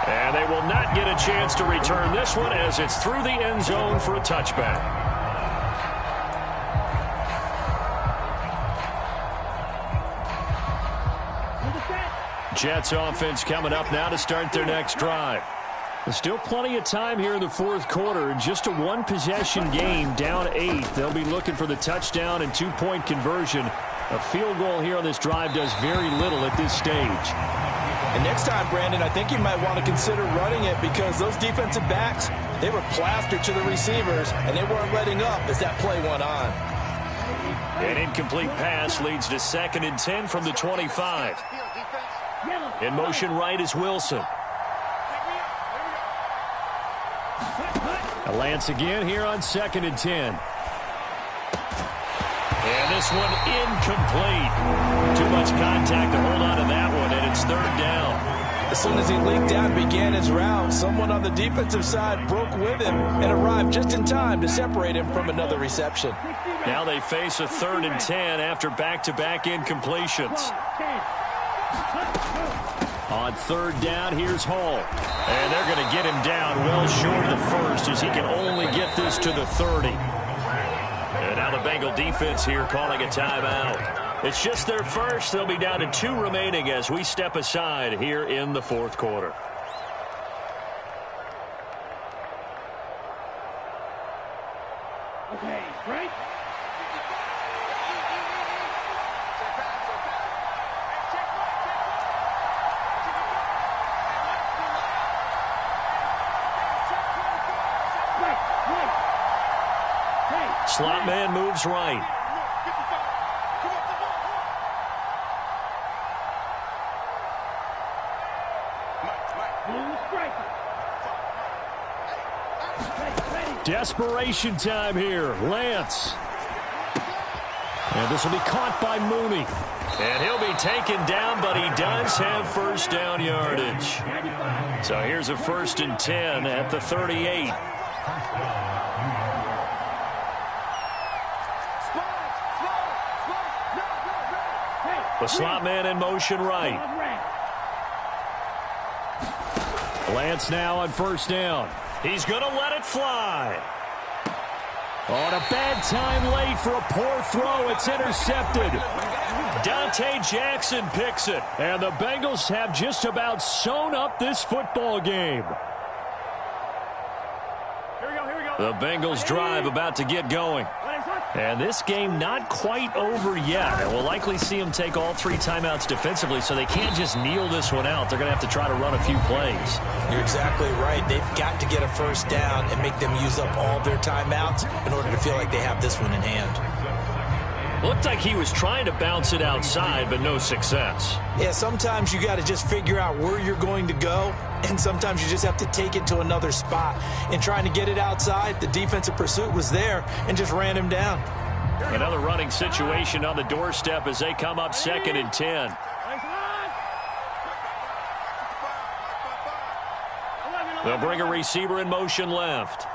And they will not get a chance to return this one as it's through the end zone for a touchback. Jets offense coming up now to start their next drive. There's still plenty of time here in the 4th quarter. Just a one-possession game, down 8. They'll be looking for the touchdown and 2-point conversion. A field goal here on this drive does very little at this stage. And next time, Brandon, I think you might want to consider running it because those defensive backs, they were plastered to the receivers, and they weren't letting up as that play went on. An incomplete pass leads to 2nd and 10 from the 25. In motion right is Wilson. Lance again here on 2nd and 10. And this one incomplete. Too much contact to hold on to that one, and it's 3rd down. As soon as he leaked out and began his route, someone on the defensive side broke with him and arrived just in time to separate him from another reception. Now they face a 3rd and 10 after back-to-back incompletions. On 3rd down, here's Hall. And they're going to get him down well short of the 1st as he can only get this to the 30. And now the Bengal defense here calling a timeout. It's just their first. They'll be down to 2 remaining as we step aside here in the 4th quarter. Okay, right? Slot man moves right. Desperation time here. Lance. And this will be caught by Mooney. And he'll be taken down, but he does have first down yardage. So here's a 1st and 10 at the 38. The slot man in motion right. Lance now on 1st down. He's going to let it fly. On a bad time late for a poor throw. It's intercepted. Dante Jackson picks it. And the Bengals have just about sewn up this football game. Here we go. The Bengals drive about to get going. And this game not quite over yet. And we'll likely see them take all 3 timeouts defensively, so they can't just kneel this one out. They're going to have to try to run a few plays. You're exactly right. They've got to get a first down and make them use up all their timeouts in order to feel like they have this one in hand. Looked like he was trying to bounce it outside, but no success. Yeah, sometimes you got to just figure out where you're going to go, and sometimes you just have to take it to another spot. In trying to get it outside, the defensive pursuit was there and just ran him down. Another running situation on the doorstep as they come up 2nd and 10. They'll bring a receiver in motion left.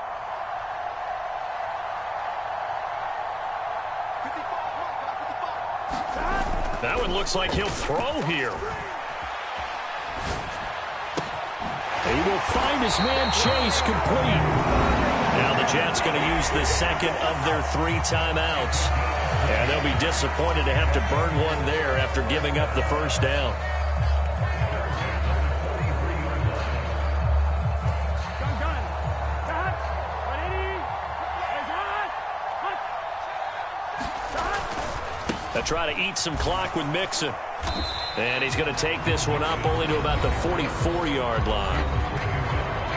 That one looks like he'll throw here. He will find his man Chase complete. Now the Jets going to use the second of their 3 timeouts. And they'll be disappointed to have to burn one there after giving up the first down. They'll try to eat some clock with Mixon. And he's going to take this one up only to about the 44-yard line.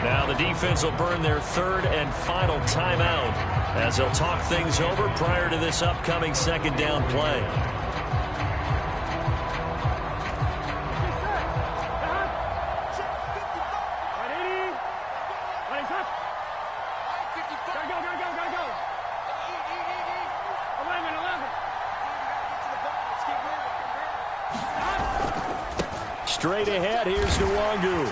Now the defense will burn their 3rd and final timeout as they'll talk things over prior to this upcoming 2nd down play. Straight ahead, here's Nwangu.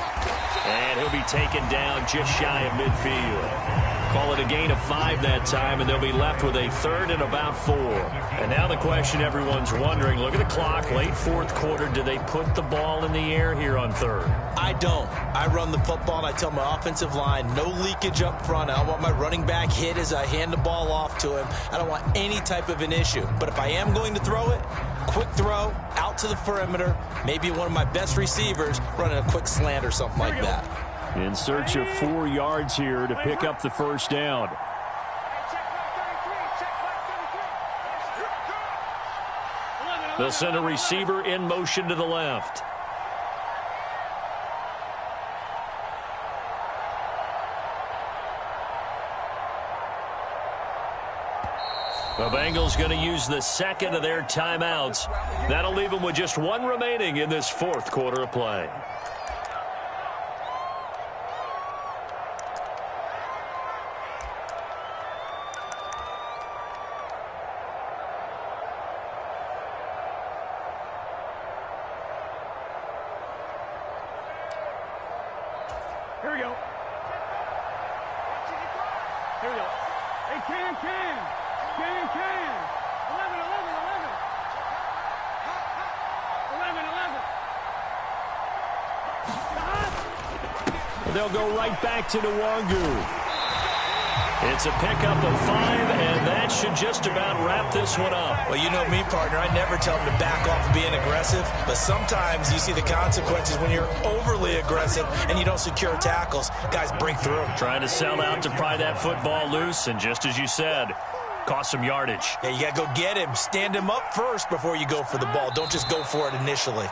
And he'll be taken down just shy of midfield. Call it a gain of 5 that time, and they'll be left with a 3rd and about 4. And now the question everyone's wondering, look at the clock, late 4th quarter, do they put the ball in the air here on 3rd? I don't. I run the football, and I tell my offensive line, no leakage up front. I don't want my running back hit as I hand the ball off to him. I don't want any type of an issue. But if I am going to throw it, quick throw, out to the perimeter, maybe one of my best receivers running a quick slant or something like that. In search of 4 yards here to pick up the first down. They'll send a receiver in motion to the left. The Bengals going to use the 2nd of their timeouts. That'll leave them with just 1 remaining in this 4th quarter of play. Here we go. Here we go. Hey, can. 11, 11. 11, 11. They'll go right back to Nwangu. It's a pickup of 5, and that should just about wrap this one up. Well, you know me, partner. I never tell them to back off of being aggressive, but sometimes you see the consequences when you're overly aggressive and you don't secure tackles. Guys break through. Trying to sell out to pry that football loose, and just as you said, cost some yardage. Yeah, you got to go get him. Stand him up first before you go for the ball. Don't just go for it initially.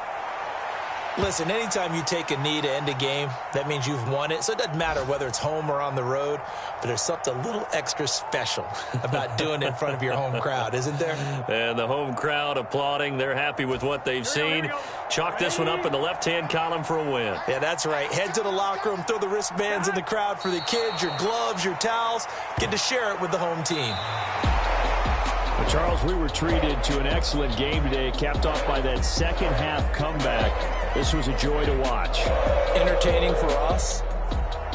Listen, anytime you take a knee to end a game, that means you've won it. So it doesn't matter whether it's home or on the road, but there's something a little extra special about doing it in front of your home crowd, isn't there? And the home crowd applauding. They're happy with what they've seen. Chalk this one up in the left-hand column for a win. Yeah, that's right. Head to the locker room, throw the wristbands in the crowd for the kids, your gloves, your towels. Get to share it with the home team. Well, Charles, we were treated to an excellent game today, capped off by that second-half comeback. This was a joy to watch. Entertaining for us,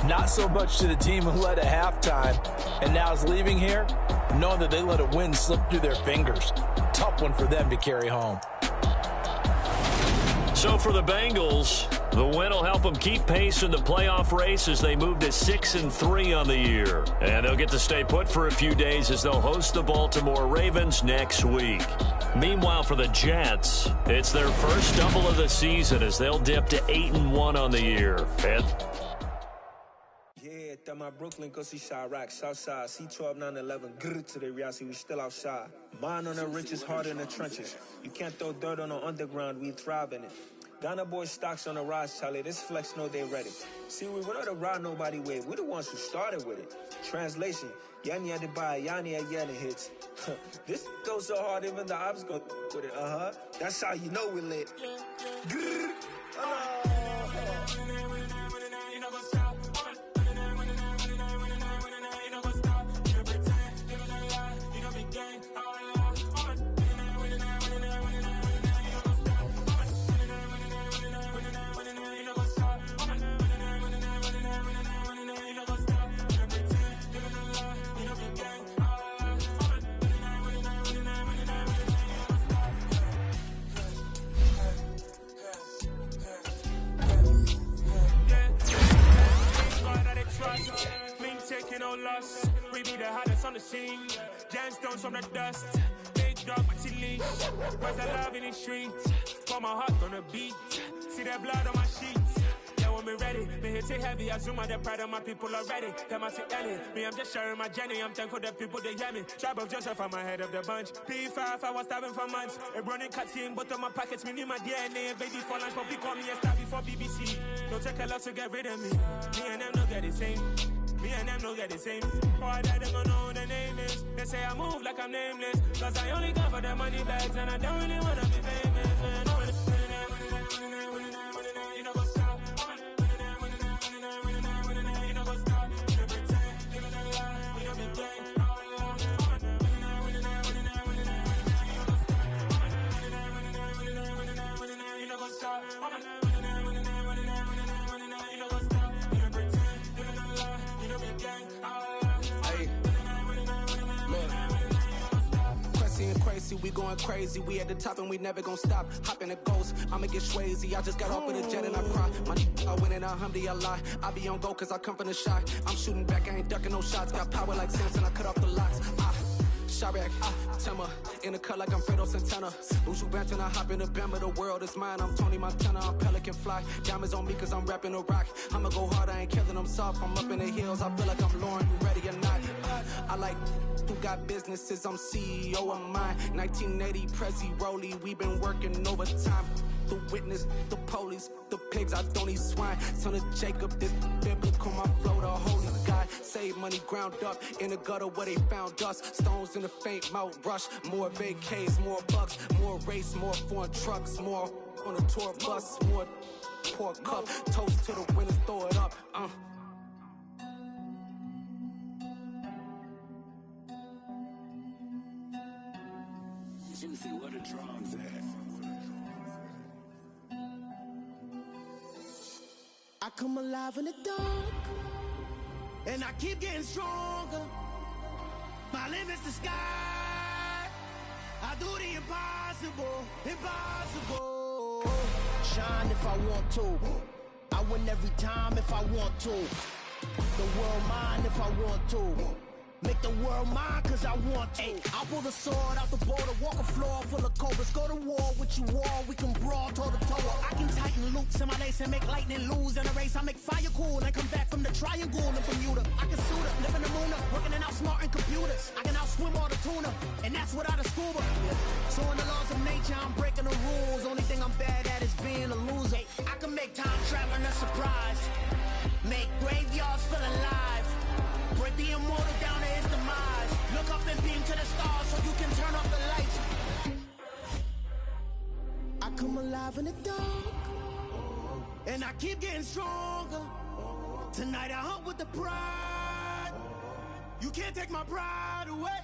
not so much to the team who led at halftime and now is leaving here knowing that they let a win slip through their fingers. Tough one for them to carry home. So for the Bengals, the win will help them keep pace in the playoff race as they move to 6-3 on the year. And they'll get to stay put for a few days as they'll host the Baltimore Ravens next week. Meanwhile, for the Jets, it's their first double of the season as they'll dip to 8-1 on the year. And that my Brooklyn, go see Chirac, Southside, C12, 911, grrr to the Riasi, we still outside. Mine on the riches, hard in the trenches. You can't throw dirt on the underground, we thrive in it. Ghana boys stocks on the rise, Charlie, this flex know they ready. See, we were not to ride nobody with, we the ones who started with it. Translation, Yanni had to buy, Yanni had Yanni hits. This goes so hard, even the ops go with it, That's how you know we lit. Grrr. No loss, we be the hottest on the scene. Gemstones from the dust, big dog with leash. Where's the love in the streets? Got my heart on the beat. See that blood on my sheets. Yeah, when we ready, me hit it heavy. I zoom out the pride of my people already. Them I say Ellie, me I'm just sharing my journey. I'm thankful that people they hear me. Tribe of Joseph, I'm ahead of the bunch. P5, I was starving for months. A running cutscene, but on my pockets, me need my DNA. Baby for lunch, but we call me a star before BBC. Don't take a lot to get rid of me. Me and them don't get the same. Me and them don't get the same. Boy, that them don't know who the name is. They say I move like I'm nameless. Cause I only come for the money bags and I don't really wanna be famous, man. You know what's up? You know what's up? You pretend, living a lie. We don't be gang. You know what's up? We going crazy, we at the top and we never gonna stop. Hop in the ghost, I'ma get swayzy. I just got off of the jet and I cry. My I win in a alhamdulillah. I be on go cause I come from the shot. I'm shooting back, I ain't ducking no shots. Got power like Samson, I cut off the locks. Chirac, Tema, in the cut like I'm Fredo Santana. Uju Banton, I hop in the Bama, the world is mine. I'm Tony Montana, I'm Pelican Fly. Diamonds on me cause I'm rapping a rock. I'ma go hard, I ain't killing them soft. I'm up in the hills, I feel like I'm Lauren, you ready or not? I like who got businesses, I'm CEO of mine. 1980, Prezi Rolly, we been working overtime. The witness, the police, the pigs, I don't eat swine. Son of Jacob, this biblical, my flow, the holy God. Save money ground up in the gutter where they found us. Stones in the faint mouth rush. More vacays, more bucks, more race, more foreign trucks, more on a tour bus, more pour cup. Toast to the winners, throw it up. Juicy, what a drums at. I come alive in the dark, and I keep getting stronger. My limit's the sky. I do the impossible, impossible. Shine if I want to. I win every time if I want to. The world mine if I want to. Make the world mine cause I want to. I pull the sword out the border, walk a floor full of cobras. Go to war with you all, we can brawl toe to toe. I can tighten loops in my lace and make lightning lose in a race. I make fire cool and come back from the triangle in Bermuda. I can suit up, live in the moon up, working and outsmarting computers. I can outswim all the tuna, and that's without a scuba. So in the laws of nature, I'm breaking the rules. Only thing I'm bad at is being a loser. I can make time traveling a surprise. Make graveyards feel alive. Break the immortal down to his demise. Look up and beam to the stars so you can turn off the lights. I come alive in the dark, and I keep getting stronger. Tonight I hunt with the pride. You can't take my pride away.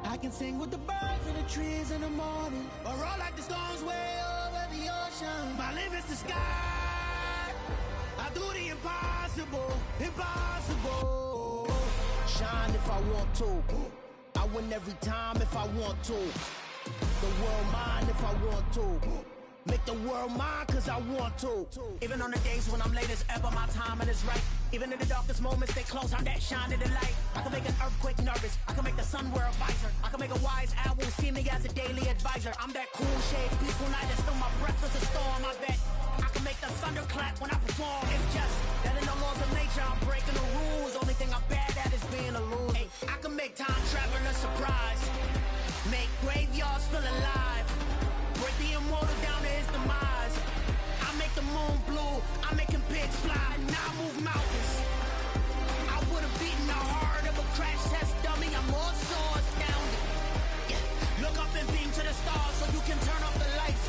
I can sing with the birds and the trees in the morning, or roll like the storms way over the ocean. My limit's the sky. I do the impossible, impossible. Shine if I want to. I win every time if I want to. The world mine if I want to. Make the world mine cause I want to. Even on the days when I'm late as ever, my timing is right. Even in the darkest moments, they close, I'm that shine in the light. I can make an earthquake nervous, I can make the sun wear a visor. I can make a wise owl see me as a daily advisor. I'm that cool shade, peaceful night, and still my breath is a storm, I bet. I can make the thunder clap when I perform. It's just that in the laws of nature, I'm breaking the rules. time traveler surprise. Make graveyards feel alive. Break the immortal down to his demise. I make the moon blue, I make him pigs fly. Now I move mountains. I would have beaten the heart of a crash test dummy. I'm more so astounded. Yeah. Look up and beam to the stars so you can turn off the lights.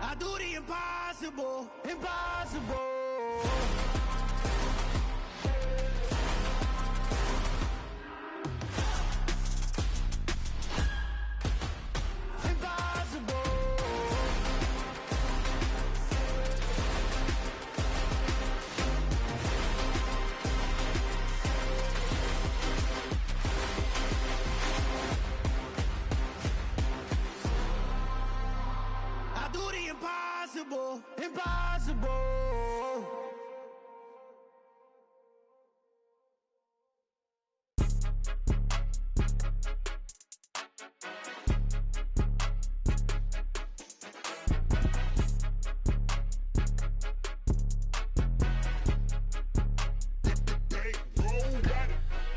I do the impossible, impossible. Impossible, impossible.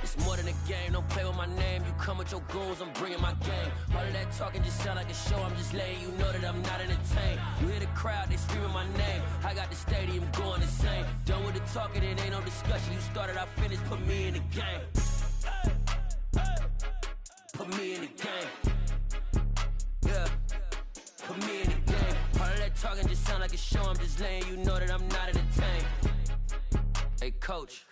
It's more than a game, don't play with my name. You come with your goons, I'm bringing my game. All of that talking just sound like a show, I'm just letting you know that I'm not entertained. You hear the crowd, they screaming my name. I got the stadium going insane. Done with the talking, it ain't no discussion. You started, I finished, put me in the game. Put me in the game. Yeah, put me in the game. All of that talking just sound like a show, I'm just letting you know that I'm not entertained. Hey coach,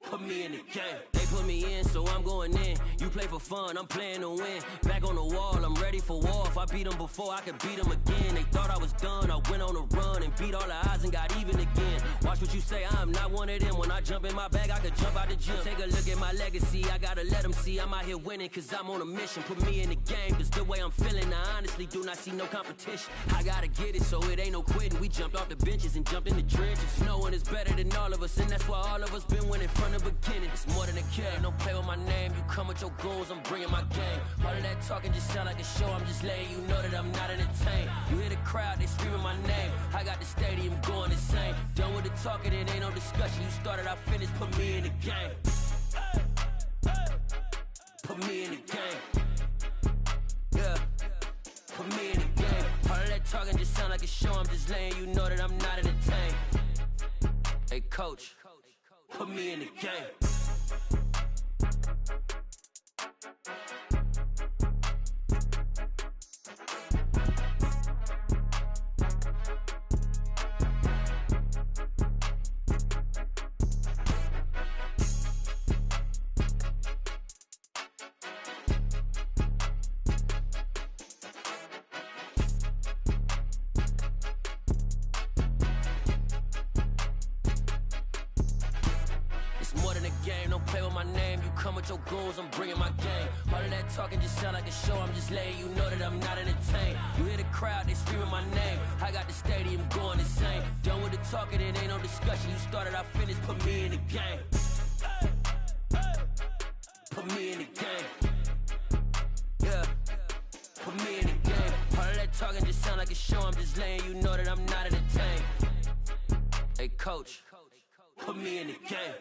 put me in the game. They put me in, so I'm going in. You play for fun, I'm playing to win. Back on the wall, I'm ready for war. If I beat them before, I could beat them again. They thought I was done, I went on a run and beat all the odds and got even again. Watch what you say, I'm not one of them. When I jump in my bag, I could jump out the gym. Take a look at my legacy, I gotta let them see I'm out here winning, cause I'm on a mission. Put me in the game, cause the way I'm feeling, I honestly do not see no competition. I gotta get it, so it ain't no quitting. We jumped off the benches and jumped in the trenches. No one is better than all of us, and that's why all of us been winning from the beginning. It's more than a game, don't play with my name. You come with your goons, I'm bringing my game. All of that talking just sound like a show, I'm just letting you know that I'm not entertained. You hear the crowd, they screaming my name. I got the stadium going insane. Done with the talking, it ain't no discussion. You started, I finished, put me in the game. Put me in the game. Yeah, put me in the game. All of that talking just sound like a show, I'm just letting you know that I'm not entertained. Hey coach, put me in the game. Your goals, I'm bringing my game. All of that talking just sound like a show, I'm just letting you know that I'm not entertained. You hear the crowd, they screaming my name. I got the stadium going insane. Done with the talking, it ain't no discussion. You started, I finished, put me in the game. Put me in the game. Yeah, put me in the game. All of that talking just sound like a show, I'm just letting you know that I'm not entertained. Hey coach, put me in the game.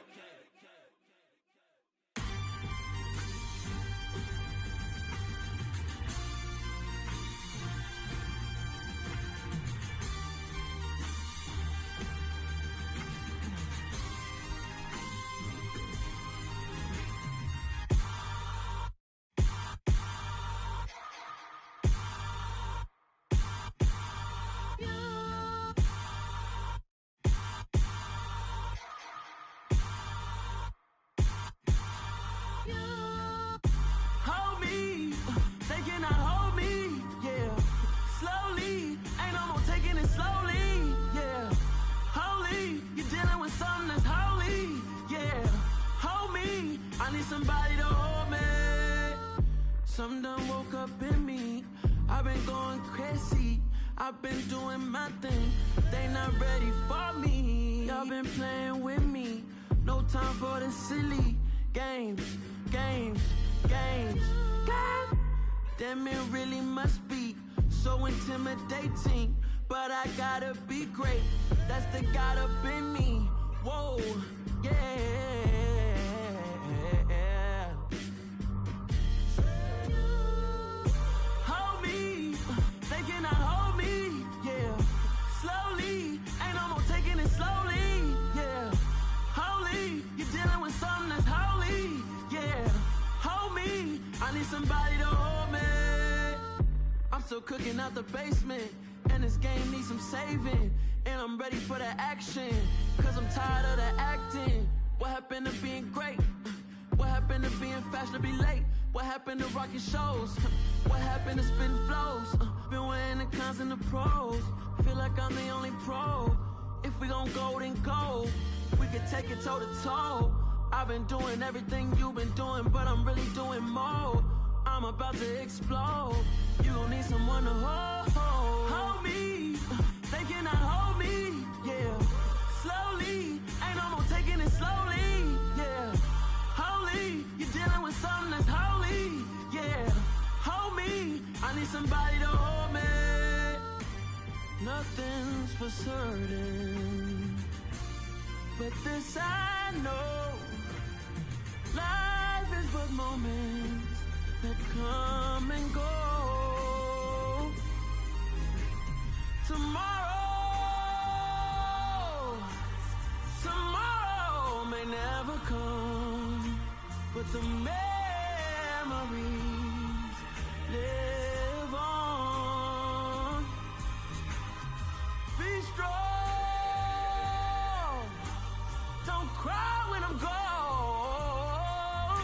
Somebody to hold me. Something done woke up in me. I've been going crazy. I've been doing my thing. They not ready for me. Y'all been playing with me. No time for the silly games. God damn, it really must be so intimidating. but I gotta be great. That's the God up in me. Whoa, yeah. Hold me, they cannot hold me, yeah. Slowly, ain't no more taking it slowly, yeah. Holy, you're dealing with something that's holy, yeah. Hold me, I need somebody to hold me. I'm still cooking out the basement, and this game needs some saving. And I'm ready for the action, cause I'm tired of the acting. What happened to being great? What happened to being fashionably late? What happened to rocking shows? What happened to spitting flows? Been wearing the cons and the pros. Feel like I'm the only pro. If we gon' go, then go. We can take it toe to toe. I've been doing everything you've been doing, but I'm really doing more. I'm about to explode. You gon' need someone to hold. Hold me. They cannot hold me. Yeah. Slowly. Ain't no more taking it slowly. Yeah. Holy. You're dealing with something that's holy. Yeah. Hold me. I need somebody to hold me. Nothing's for certain, but this I know. Life is but moments that come and go. Tomorrow may never come, but the memories live on. Be strong, don't cry when I'm gone.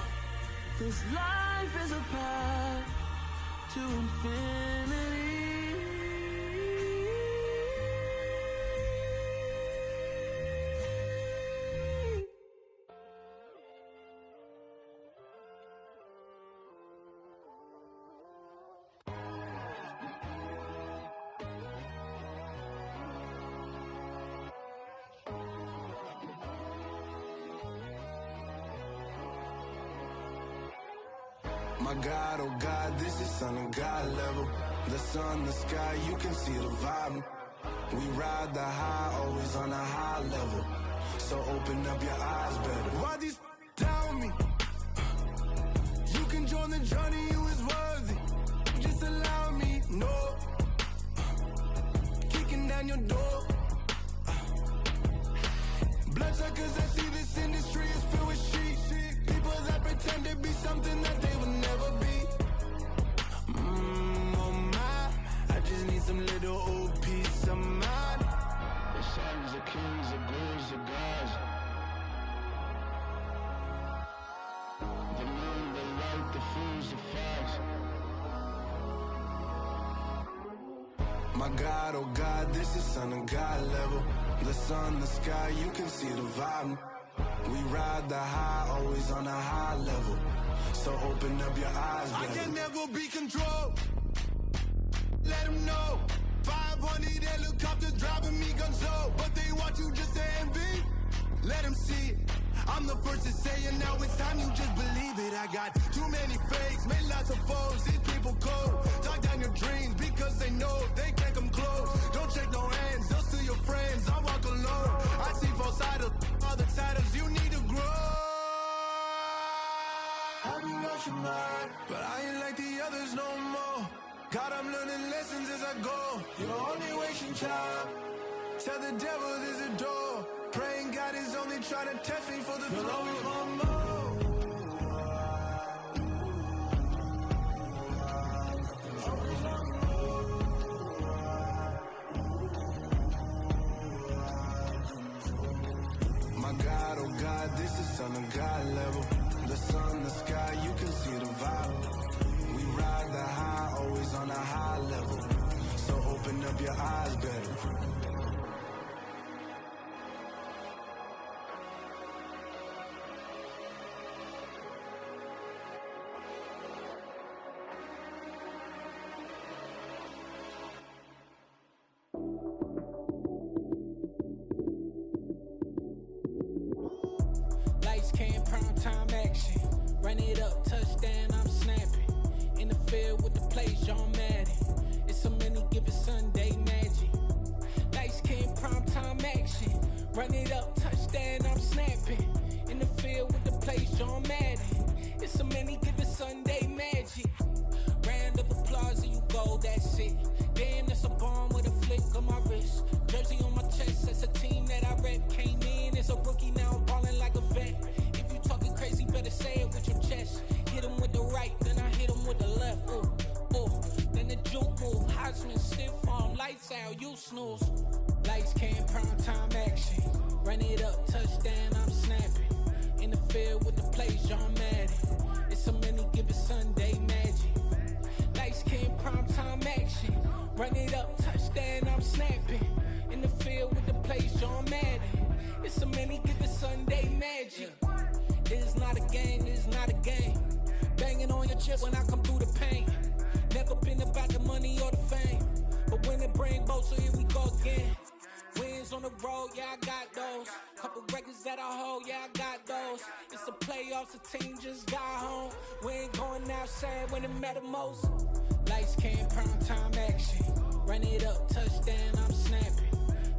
This life is a path to infinity. My God, oh God, this is Son of God level. The sun, the sky, you can see the vibe. We ride the high, always on a high level. So open up your eyes better. Why these tell me? You can join the journey, you is worthy. Just allow me, no. Kicking down your door. Bloodsuckers, I see this industry is filled with sheep. People that pretend to be something that they will never be. Oh my, I just need some little old peace of mind. The sons of kings, the ghouls, the gods. The moon, the light, the fools, the facts. My God, oh God, this is Son of God level. The sun, the sky, you can see the vibe. We ride the high, always on a high level. So open up your eyes, baby. I can never be controlled. Let them know. 500 helicopters driving me gunso. But they want you just to envy. Let them see it. I'm the first to say it, now it's time you just believe it. I got too many fakes, made lots of foes. These people cold. Talk down your dreams because they know they can't come close. Don't shake no hands, they'll steal your friends. I walk alone. I see false idols, other titles. You need to grow. Have you lost your mind? But I ain't like the others no more. God, I'm learning lessons as I go. You're only wasting time. Tell the devil there's a door. Praying God is only trying to test me for the throne. You'll always want more. My God, oh God, this is Son of God level. The sun, the sky, you can see the vibe. We ride the high, always on a high level. So open up your eyes better. Lights came, prime time action. Run it up, touchdown, I'm snapping. In the field with the plays, John Madden. It's so many given Sunday magic. Run it up, touchdown, I'm snapping. In the field with the plays, John Madden. It's a many given Sunday magic. Round of applause and you go, that's it. Damn, that's a bomb with a flick on my wrist. Jersey on my chest, that's a team that I rep. Came in as a rookie, now I'm ballin' like a vet. If you talking crazy, better say it with your chest. Hit him with the right, then I hit him with the left. Ooh, ooh, then the juke move. Heisman stiff arm, lights out, you snooze. Lights came, prime time action. Run it up, touchdown, I'm snapping. In the field with the plays, John Madden. It's a many given Sunday magic. Lights came, prime time action. Run it up, touchdown, I'm snapping. In the field with the plays, John Madden. It's a many given Sunday magic. It's not a game, it's not a game. Banging on your chest when I come through the pain. Never been about the money or the fame. But when it bring both, so here we go again. Wins on the road, yeah, I got those. Couple records that I hold, yeah, I got those. It's the playoffs, the team just got home. We ain't going outside when it matter most. Lights came, prime time action. Run it up, touchdown, I'm snapping.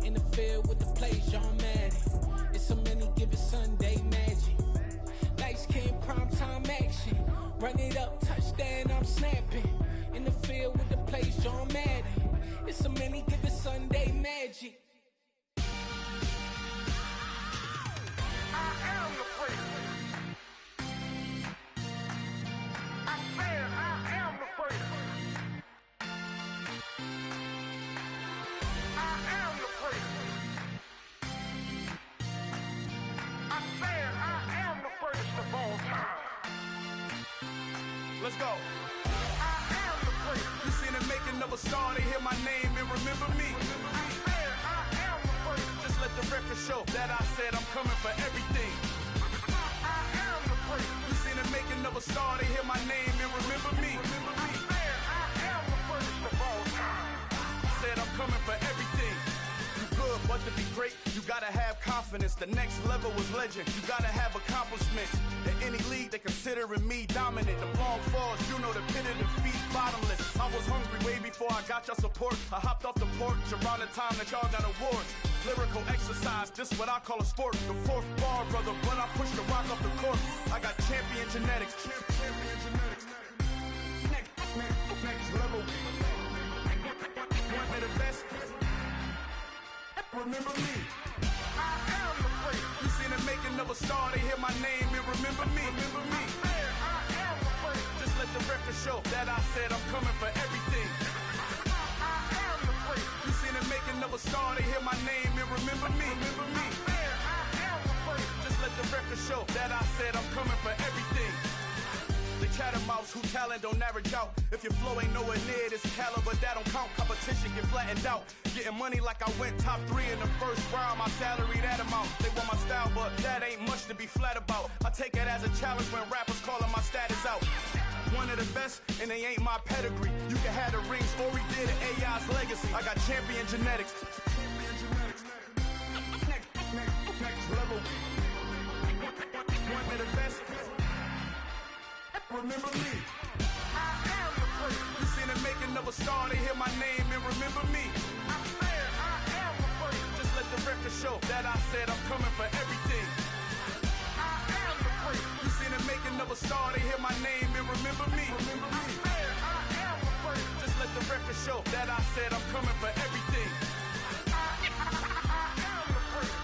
In the field with the plays, John Madden. It's a many given Sunday magic. Lights came, prime time action. Run it up, touchdown, I'm snapping. In the field with the plays, John Madden. It's a many given Sunday magic. I am the first. I said I am the first. I am the first. I said I am the first of all time. Let's go. I am the first. You seen the making of a star, they hear my name and remember me. I said I am the first. Just let the record show that I said I'm coming for everything. I am the first. You seen the making of a star, they hear my name and remember me. I said I am the first of all time. Said I'm coming for everything. You good, but to be great, you gotta have confidence. The next level was legend. You gotta have accomplishments. In any league, they considering me dominant. The long falls, you know the pit of defeat, bottomless. I was hungry way before I got your support. I hopped off the porch around the time that y'all got awards. Lyrical exercise, this what I call a sport. The fourth bar, brother, when I push the rock off the court. I got champion genetics. Champion genetics. Next level. One of the best. Remember me. I am the first. You seen the making of a star, they hear my name and remember me. Remember me. I said I am the first. Just let the record show that I said I'm coming for everything. I am the first. You seen the making of a star, they hear my name and remember me. Remember me. I said I am the first. Just let the record show that I said I'm coming for everything. The chattermouths who talent don't average out. If your flow ain't nowhere near this caliber, that don't count. Competition get flattened out. Getting money like I went top 3 in the first round. My salary that amount. They want my style, but that ain't much to be flat about. I take it as a challenge when rappers calling my status out. One of the best, and they ain't my pedigree. You can have the rings, or we did an AI's legacy. I got champion genetics. Next level. One of the best. Remember me. I am the first. You seen the making of a star, they hear my name and remember me. I said I am the first. Just let the record show that I said I'm coming for everything. I am the first. You seen the making of a star, they hear my name and remember me. Remember me. I said I am the first. Just let the record show that I said I'm coming for everything. I am the first.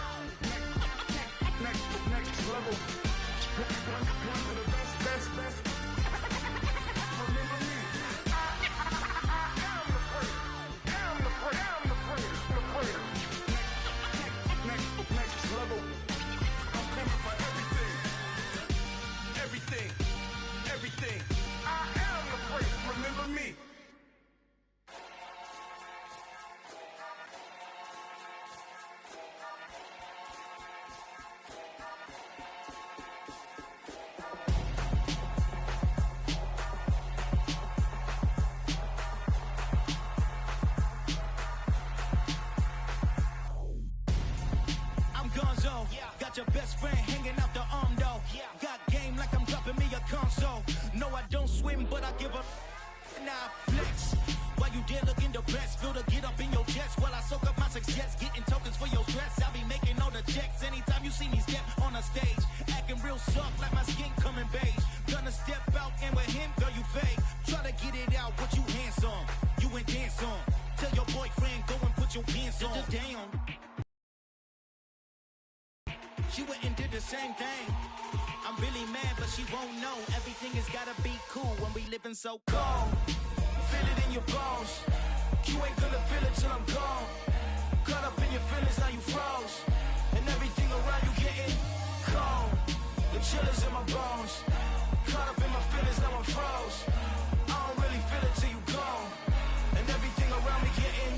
Next level. One of the best. Remember me. I am the first. Am the first. Am the first. The first. Next level. I'm coming for everything. Everything. I am the first. Remember me. Got your best friend hanging out the arm though. Got game like I'm dropping me a console. No, I don't swim, but I give a now flex. While you there looking the best, feel to get up in your chest while I soak up my success, getting tokens for your dress. I'll be making all the checks anytime you see me step on a stage. Acting real soft like my skin coming beige. Gonna step out and with him, girl, you fake. Try to get it out, but you handsome. You ain't dance on. Tell your boyfriend, go and put your pants on. Damn. She went and did the same thing. I'm really mad, but she won't know. Everything has gotta be cool when we living so cold. Feel it in your bones. You ain't gonna feel it till I'm gone. Caught up in your feelings, now you froze. And everything around you getting cold. The chill is in my bones. Caught up in my feelings, now I'm froze. I don't really feel it till you gone. And everything around me getting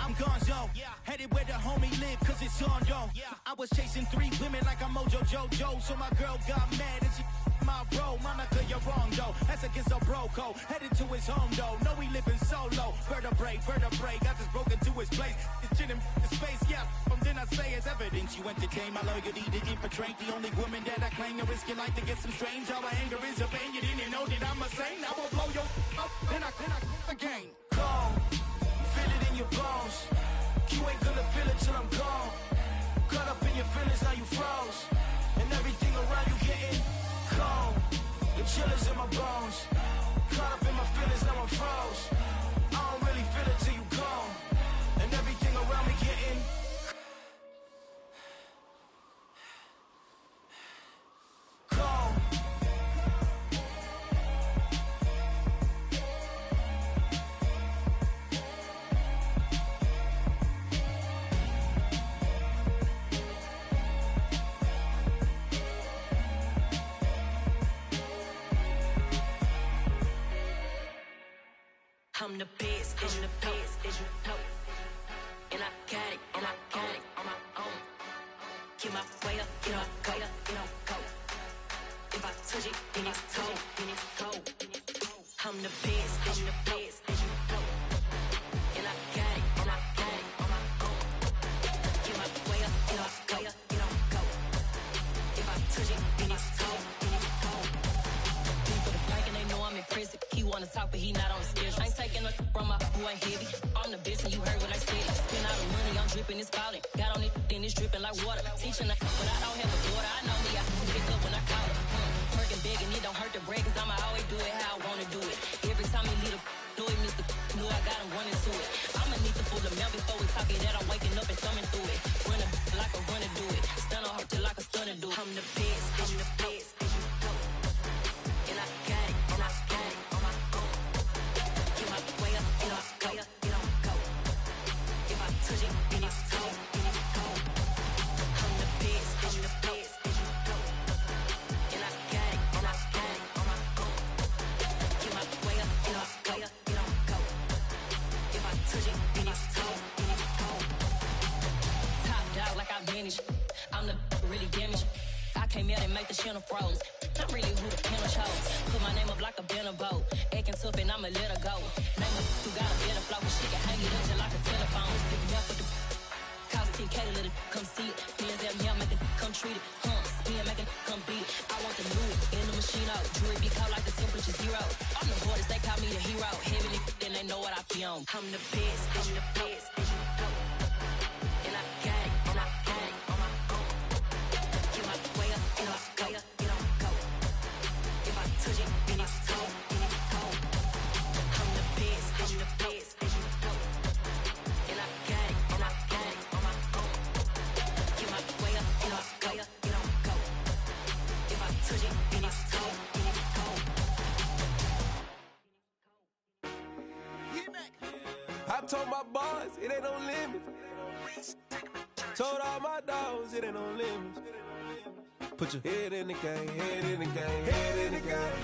I'm gonzo, headed where the homie live, cause it's on, yo. I was chasing 3 women like I'm Mojo Jojo, so my girl got mad and she my bro. Monica, you're wrong, though. That's against a bro code. Headed to his home, though. No, he living solo. Vertebrae. I just broke into his place. It's chin in his face, yeah. From then I say it's evidence you entertain my loyalty to infiltrate. The only woman that I claim to risk your life to get some strange. All my anger is a pain. You didn't know that I'm a saint. I will blow your up, then I again. Cold. Feel it in your bones. You ain't gonna feel it till I'm gone. Caught up in your feelings, now you froze. And everything around you getting cold. The chill is in my bones. Caught up in my feelings, now I'm froze. I don't really feel it till you gone. And everything around me getting cold. I'm the best, and you know. And I got it, on my own. Get my way up, go. If I touch it, then it's cold. I'm the best, and you know. And I got it, on my own. Get my way up, go. If I touch it, then it's cold. For the bike and they know I'm impressive. He wanna talk, but he not on the schedule. I ain't taking no from my who ain't heavy. I'm the best and you heard what I said. Spend all the money, I'm dripping, it's falling. Got on it, then it's dripping like water. Teaching her, but I don't have a daughter. I know me, I can pick up when I call her. Working big and it don't hurt the break, cause I'ma always do it how I wanna do it. Every time he lead a know it, Mr. Know I got him running to it. I'ma need the full amount before we talk it that I'm waking up and thumbing through it. Running like a runner do it. Stun on her till like a stunner do it. I'm the best, and you know. And I got it, on my own. Get my way up, go. If I touch it, then it's cold. I'm the best, and you know. And I got it, on my own. Get my way up, go. If I touch it, then it's cold. Top dog like I vanished. I'm the really damaged. I came out and make the channel froze. I'm really who the panel chose. Put my name up like a banner boat. Acting tough and I'ma let her go. Name her who got a better flow. She can hang it up just like a telephone. Stick me up with the cost 10K to let it come see it. Hands at me, I make it come treat it. Spin, make it come beat it. I want the new in the machine out. Jewelry be cold like the temperature 0. I'm the hardest, they call me the hero. Heavy then they know what I be on. I'm the best, and you know. And I got it, on my own. Get my way up, go. If I touch it, then it's cold. I'm the best, and you know. And I got it, on my own. Get my way up, go. If I touch it, then it's cold. I told my boys, it ain't no limits. Told all my dogs, it ain't no limits. Put your head in the game, head in the game, head in the game.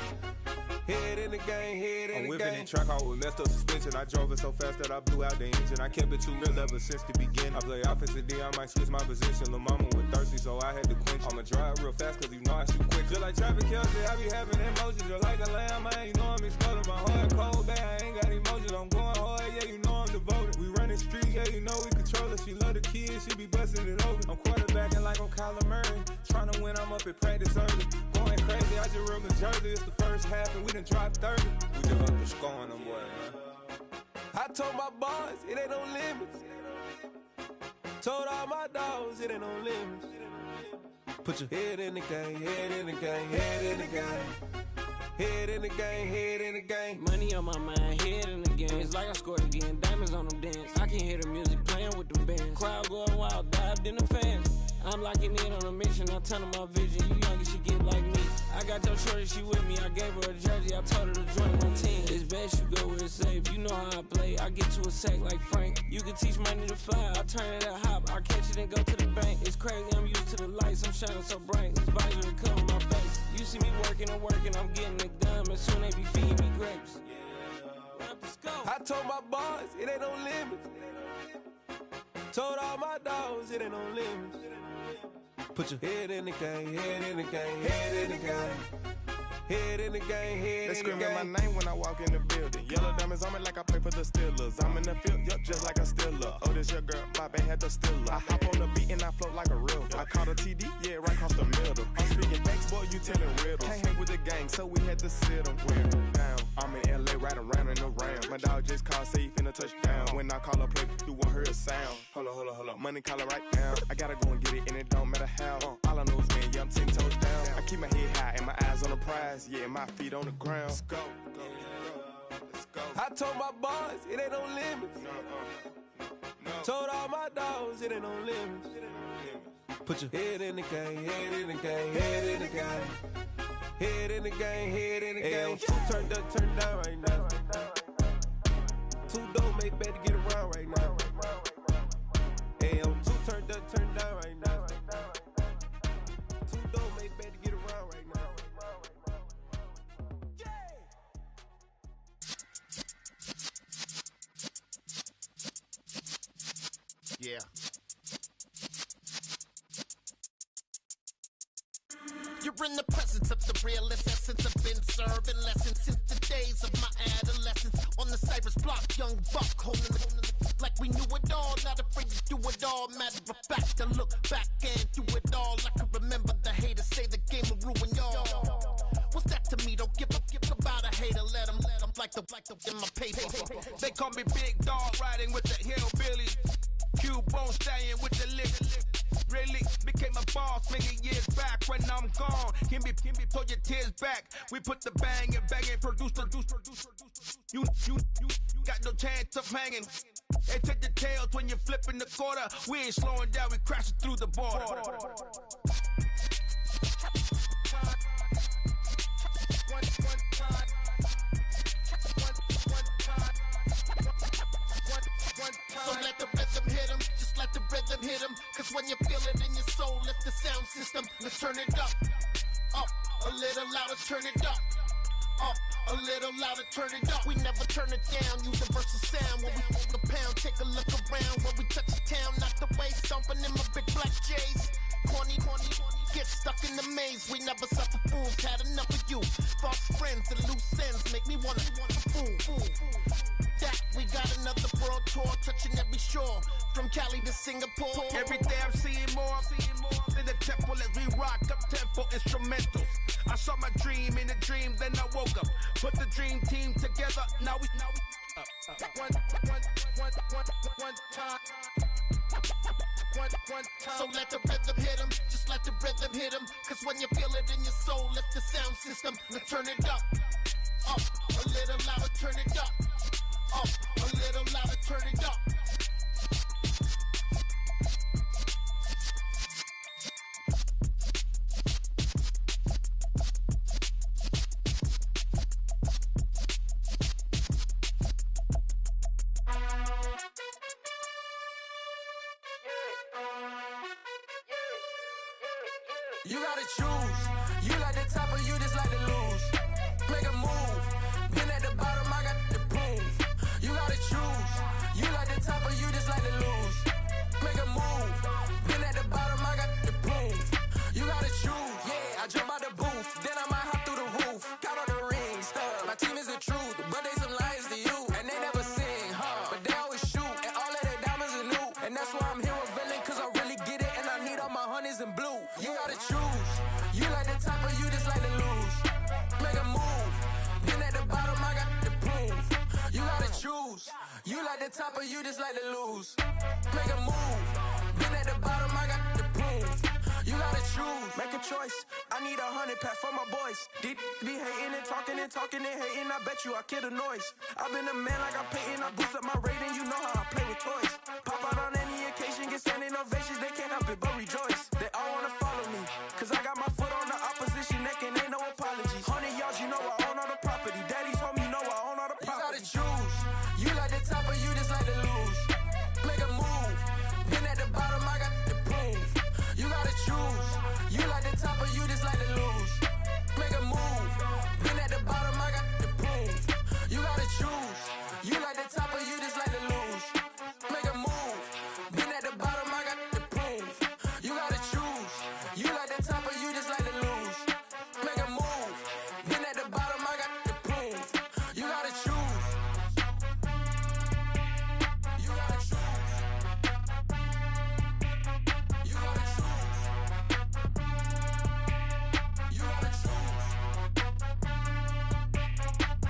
Head in the game, head in the game. I'm whipping in track out with messed up suspension. I drove it so fast that I blew out the engine. I kept it too real ever since the beginning. I play offensive D, I might switch my position. Lil' mama was thirsty, so I had to quench. I'ma drive real fast, cause you know I shoot quick. Just like traffic Kelsey, I be having emotions. Just like a lamb, man, you know I'm exploding. My heart cold, bad, I ain't got emotions. I'm going hard, yeah, you know I'm devoted. We running streets, yeah, you know we control it. She love the kids, she be busting it open. I'm quarterbacking like I'm Kyler Murray. Trying to win, I'm up at practice early. Going crazy, I just real the jersey. It's the first half and we done dropped 30. We just up the scoring them boys, man. I told my boys, it ain't no limits. Told all my dogs it ain't no limits. Put your head in the game, head in the game, head in the game. Head in the game, head in the game. Money on my mind, head in the game. It's like I scored again, diamonds on them dance. I can hear the music playing with them bands. Crowd going wild, dived in the fans. I'm locking in on a mission, I'm telling my vision. You young, she get like me. I got your shorty, she with me. I gave her a jersey, I told her to join my team. It's best you go where it's safe. You know how I play. I get to a sack like Frank. You can teach money to fly. I turn it up hop. I catch it and go to the bank. It's crazy, I'm used to the lights. I'm shining so bright. This visor will cover my face. You see me working and working, I'm getting it done. And soon they be feeding me grapes. I told my boys it ain't no limits. Told all my dogs it ain't no limits. Put your head in the game, head in the game, head in the game. Head in the game, head they in the game. They screaming my name when I walk in the building. Yellow diamonds on me like I play for the Steelers. I'm in the field, yup, just like a Steeler. Oh, this your girl, my band had the Steeler. I hop on the beat and I float like a real. I caught a TD, yeah, right across the middle. I'm speaking facts, boy, you telling riddles. Can't hang with the gang, so we had to sit them down. I'm in LA, riding around and around. My dog just called, say he finna touchdown. When I call a play, you won't hear a sound. Hold up, money caller right now. I gotta go and get it, and it don't matter how. All I know is when, yeah, I'm 10 toes down. I keep my head high and my eyes on the prize. Yeah, my feet on the ground. Let's go. I told my boys it ain't no limits. Told all my dogs it ain't no limits. Put your head in the game, head in the game, head in the game. Head in the game, head in the game. Two turned up, turned down right now. Two dope make better get around right now. Hey, two turned up, turned down right now. Two dope make better get around right now. Yeah. You're in the presence of the realest essence. I've been serving lessons since the days of my adolescence. On the Cypress block, young buck holding the like we knew it all. Not afraid to do it all. Matter of fact, to look back and do it all. I can remember the haters say the game will ruin y'all. What's that to me? Don't give about a hater. Let them like the in my paper. They call me Big Dog, riding with the hillbillies. Q-Bone staying with the lick. Really became a boss many years back. When I'm gone, can be pull your tears back. We put the bang and produce. You got no chance of hanging. They take the tails when you're flipping the quarter. We ain't slowing down, we crashing through the border. So let the rhythm hit him, just let the rhythm hit him. Cause when you feel it in your soul, lift the sound system. Let's turn it up, a little louder, turn it up, a little louder, turn it up. We never turn it down, universal sound. When we hold the pound, take a look around. When we touch the town, knock the way, stomping in my big black J's. Corny, get stuck in the maze. We never suffer fools, had enough of you. False friends and loose ends make me wanna fool. That we got another world tour, touching every shore, from Cali to Singapore. Every day I'm seeing more in the temple as we rock up tempo instrumentals. I saw my dream in a dream, then I woke up. Put the dream team together, now we one time. So let the rhythm hit him, just let the rhythm hit him. Cause when you feel it in your soul, lift the sound system. Let's turn it up, a little louder, turn it up, a little louder, turn it up. You gotta choose. You like the top or you just like to lose. Make a move. Been at the bottom, I got the prove. You gotta choose. You like the top or you just like to lose. Make a move. Been at the bottom, I got the prove. You gotta choose. Yeah, I jump out the booth. Then I might hop through the roof. Count on the rings, stuff. My team is the truth, but they some liars to you. And they never sing, but they always shoot. And all of their diamonds are new. And that's why I'm here with villain, cause I really get it. And I need all my honeys in blue. You gotta choose. You like the top or you just like to lose. Make a move. Been at the bottom, I got the proof. You gotta choose. You like the top or you just like to lose. Make a choice. I need 100 pack for my boys. These be hating and talking and talking and hating. I bet you I kill the noise. I've been a man like I'm Peyton. I boost up my rating. You know how I play with toys. Pop out on any occasion, get standing ovations. They can't help it but rejoice. They all wanna follow me, cause I got my foot on the opposition neck and ain't no apologies. 100 yards, you know I own all the property. Daddy's home, you know I own all the property. You gotta choose. You like the top or you just like to lose. Make a move. Been at the bottom, I got the proof. You gotta choose. You like the top or you just like to lose. Make a move. Been at the bottom, I got the proof. You gotta choose. You like the top or you just like to lose. Make a move. Been at the bottom, I got the proof. You gotta choose. You like the top or you just like to lose. Make a move. Been at the bottom, I got the proof. You gotta choose. You gotta choose. You gotta choose. You gotta choose.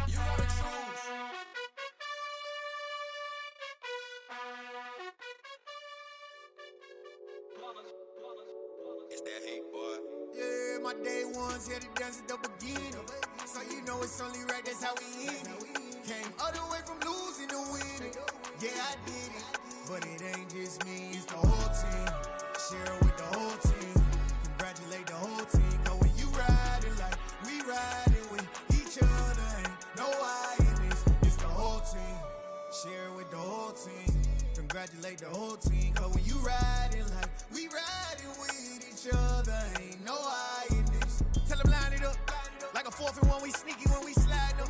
You gotta choose. It's that hate, boy. Yeah, my day ones here to dance at the beginning. So you know it's only right, that's how we end it. Came all the way from losing to winning. Yeah, I did it. But it ain't just me, it's the whole team. Share it with the whole team. Congratulate the whole team. Cause when you riding like we riding with each other, ain't no I in this. It's the whole team. Share it with the whole team. Congratulate the whole team. Cause when you riding like we riding with each other, ain't no I in this. Tell them line it up. Like a 4th and 1, we sneaky when we slide them.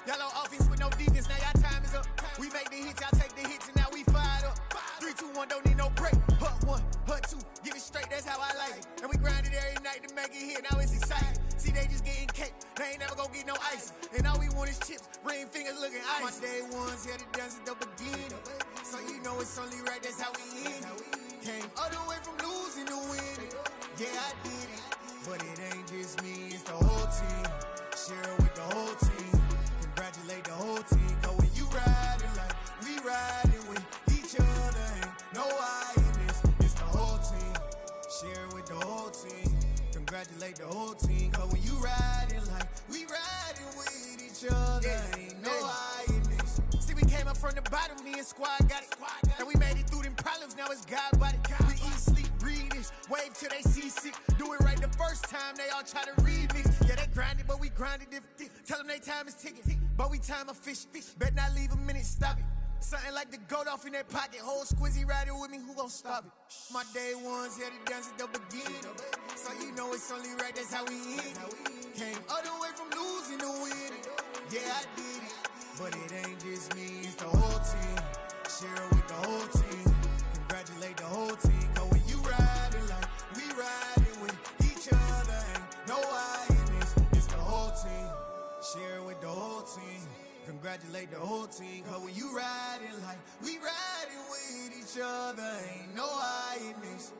Y'all on offense with no defense, now y'all time is up. We make the hits, y'all take the hits, and now we fired up. 3, 2, 1, don't need no break. Hut 1, hut 2, give it straight, that's how I like it. And we grind it every night to make it hit, now it's exciting. See, they just getting cake, they ain't never gonna get no ice. And all we want is chips, ring fingers looking ice. My day ones here to dance at the beginning. So you know it's only right, that's how we end it. Came all the way from losing to winning. Yeah, I did it. But it ain't just me, it's the whole team. Share it with the whole team. Congratulate the whole team. Cause when you riding like we riding with each other, ain't no I in this. It's the whole team. Share it with the whole team. Congratulate the whole team. Cause when you riding like we riding with each other, ain't no I in this. See, we came up from the bottom, me and squad got it. And we made it through them problems, now it's God body. We eat, sleep, breathe this. Wave till they see sick. Do it right the first time, they all try to remix. Yeah, they grinded, but we grinded different. Tell them they time is ticking, but we time a fish. Bet not leave a minute, stop it. Something like the goat off in that pocket. Whole squizzy riding with me, who gon' stop it? My day ones here to dance at the beginning. So you know it's only right, that's how we end it. Came all the way from losing to winning. Yeah, I did it. But it ain't just me, it's the whole team. Share it with the whole team. Congratulate the whole team. Cause when you riding like we riding with each other, ain't no I in this. It's the whole team. Share it with the whole team. Congratulate the whole team. Cause when you riding like we riding with each other, ain't no I in this.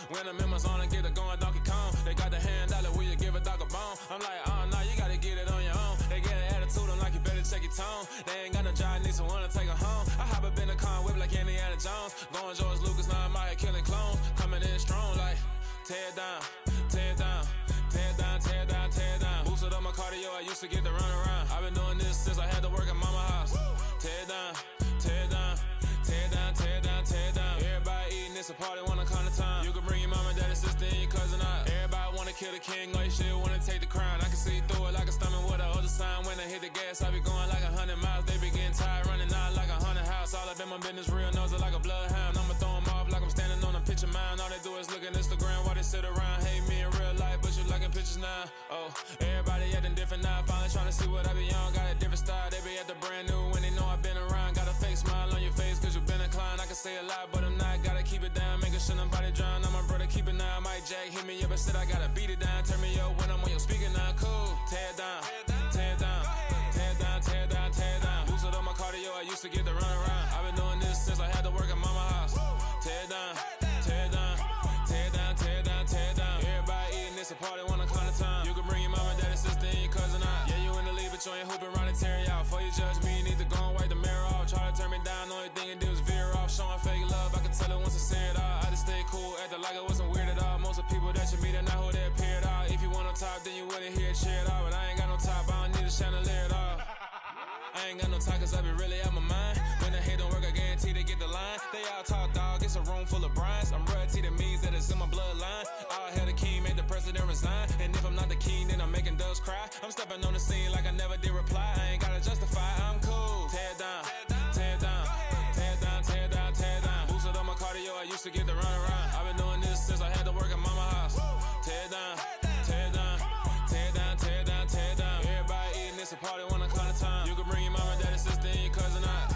When the members on and get it going Donkey Kong, they got the hand dollar, will you give a dog a bone? I'm like, oh no, you gotta get it on your own. They get an attitude, I'm like, you better check your tone. They ain't got no job, need someone to take her home. I hop up in the car, whip like Indiana Jones. Going George Lucas, now I'm out here killing clones. Coming in strong like, tear down, tear down, tear down, tear down, tear down. Boosted up my cardio, I used to get to run around. I've been doing this since I had to work at mama house. Tear down, tear down, tear down, tear down, tear down. Everybody eating, it's a party, wanna come to time. You can bring your mama, daddy, sister, and your cousin out. Everybody wanna kill the king, or you shit wanna take the crown. I can see through it like a stomach with a other sign. When I hit the gas, I be going like 100 miles. They be getting tired, running out like 100 house. All up in my business, real nose it like a bloodhound. I'ma throw them off like I'm standing on a picture mound. All they do is look at Instagram while they sit around. Hate me in real life, but you liking pictures now. Oh, everybody at the acting different now. Finally trying to see what I be on. Got a different style, they be at the brand new when they know I've been around. Got a fake smile on your face, cause you been inclined. I can say a lot, but I'm not. Gotta keep it down, making sure nobody drown. I'm my brother, keep it now. Mike Jack hit me up and said I gotta beat it down. Turn me up when I'm on your speaker now. Cool, tear it down, tear it down, tear it down, tear it down, tear it down. Boost it on my cardio, I used to get the run around. I've been doing this since I had to work at mama house. Tear it down, tear it down, tear it down, tear it down, tear it down. Everybody eating this a party, one o'clock of time. You can bring your mama, daddy, sister, and your cousin out. Yeah, you in the lead, but you ain't hooping around and tear you out. Before you judge me, you need to go and wipe the mirror off. Try to turn me down, only thing it do is veer off. Showing fake love, I can tell it once I say it all. I just stay cool, acting like it wasn't weird at all. Most of the people that you meet are not who they appear at all. If you want on top, then you wouldn't hear it cheer at all. But I ain't got no top, I don't need a chandelier at all. I ain't got no time, cause I be really out my mind. When the hate don't work, I guarantee they get the line. They all talk, dog, it's a room full of brinds. I'm royalty, that means that it's in my bloodline. All hell the king, made the president resign. And if I'm not the king, then I'm making doves cry. I'm stepping on the scene like I never did reply. I ain't gotta justify, I'm cool. Tear it down, tear it down, tear it down, tear it down, tear it down. Boosted on my cardio, I used to get the run around. I've been doing this since I had to work at mama house. Tear it down, tear it down, tear it down, tear it down, tear it down. Everybody eating this a party, 1 o'clock of time. You can bring your mama, daddy, sister, and your cousin out.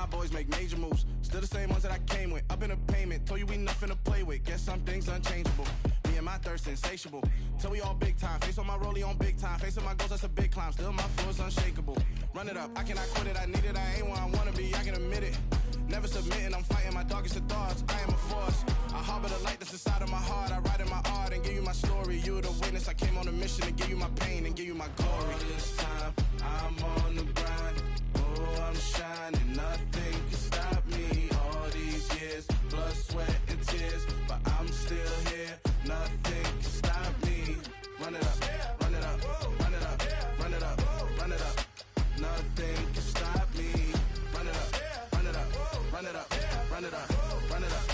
Boys make major moves, still the same ones that I came with. Up in a payment, told you we nothing to play with. Guess some things unchangeable. Me and my thirst insatiable. Till we all big time. Face on my rollie on big time. Facing my goals, that's a big climb. Still my flow is unshakable. Run it up, I cannot quit it. I need it, I ain't where I wanna be. I can admit it. Never submitting, I'm fighting my darkest of thoughts. I am a force. I harbor the light that's inside of my heart. I write in my art and give you my story. You the witness. I came on a mission to give you my pain and give you my glory. All this time, I'm on the grind. Oh, I'm shining. Nothing can stop me. All these years, blood, sweat, and tears. But I'm still here. Nothing can stop me. Run it up, run it up, run it up, run it up, run it up. Nothing can stop me. Run it up, run it up, run it up, run it up, run it up.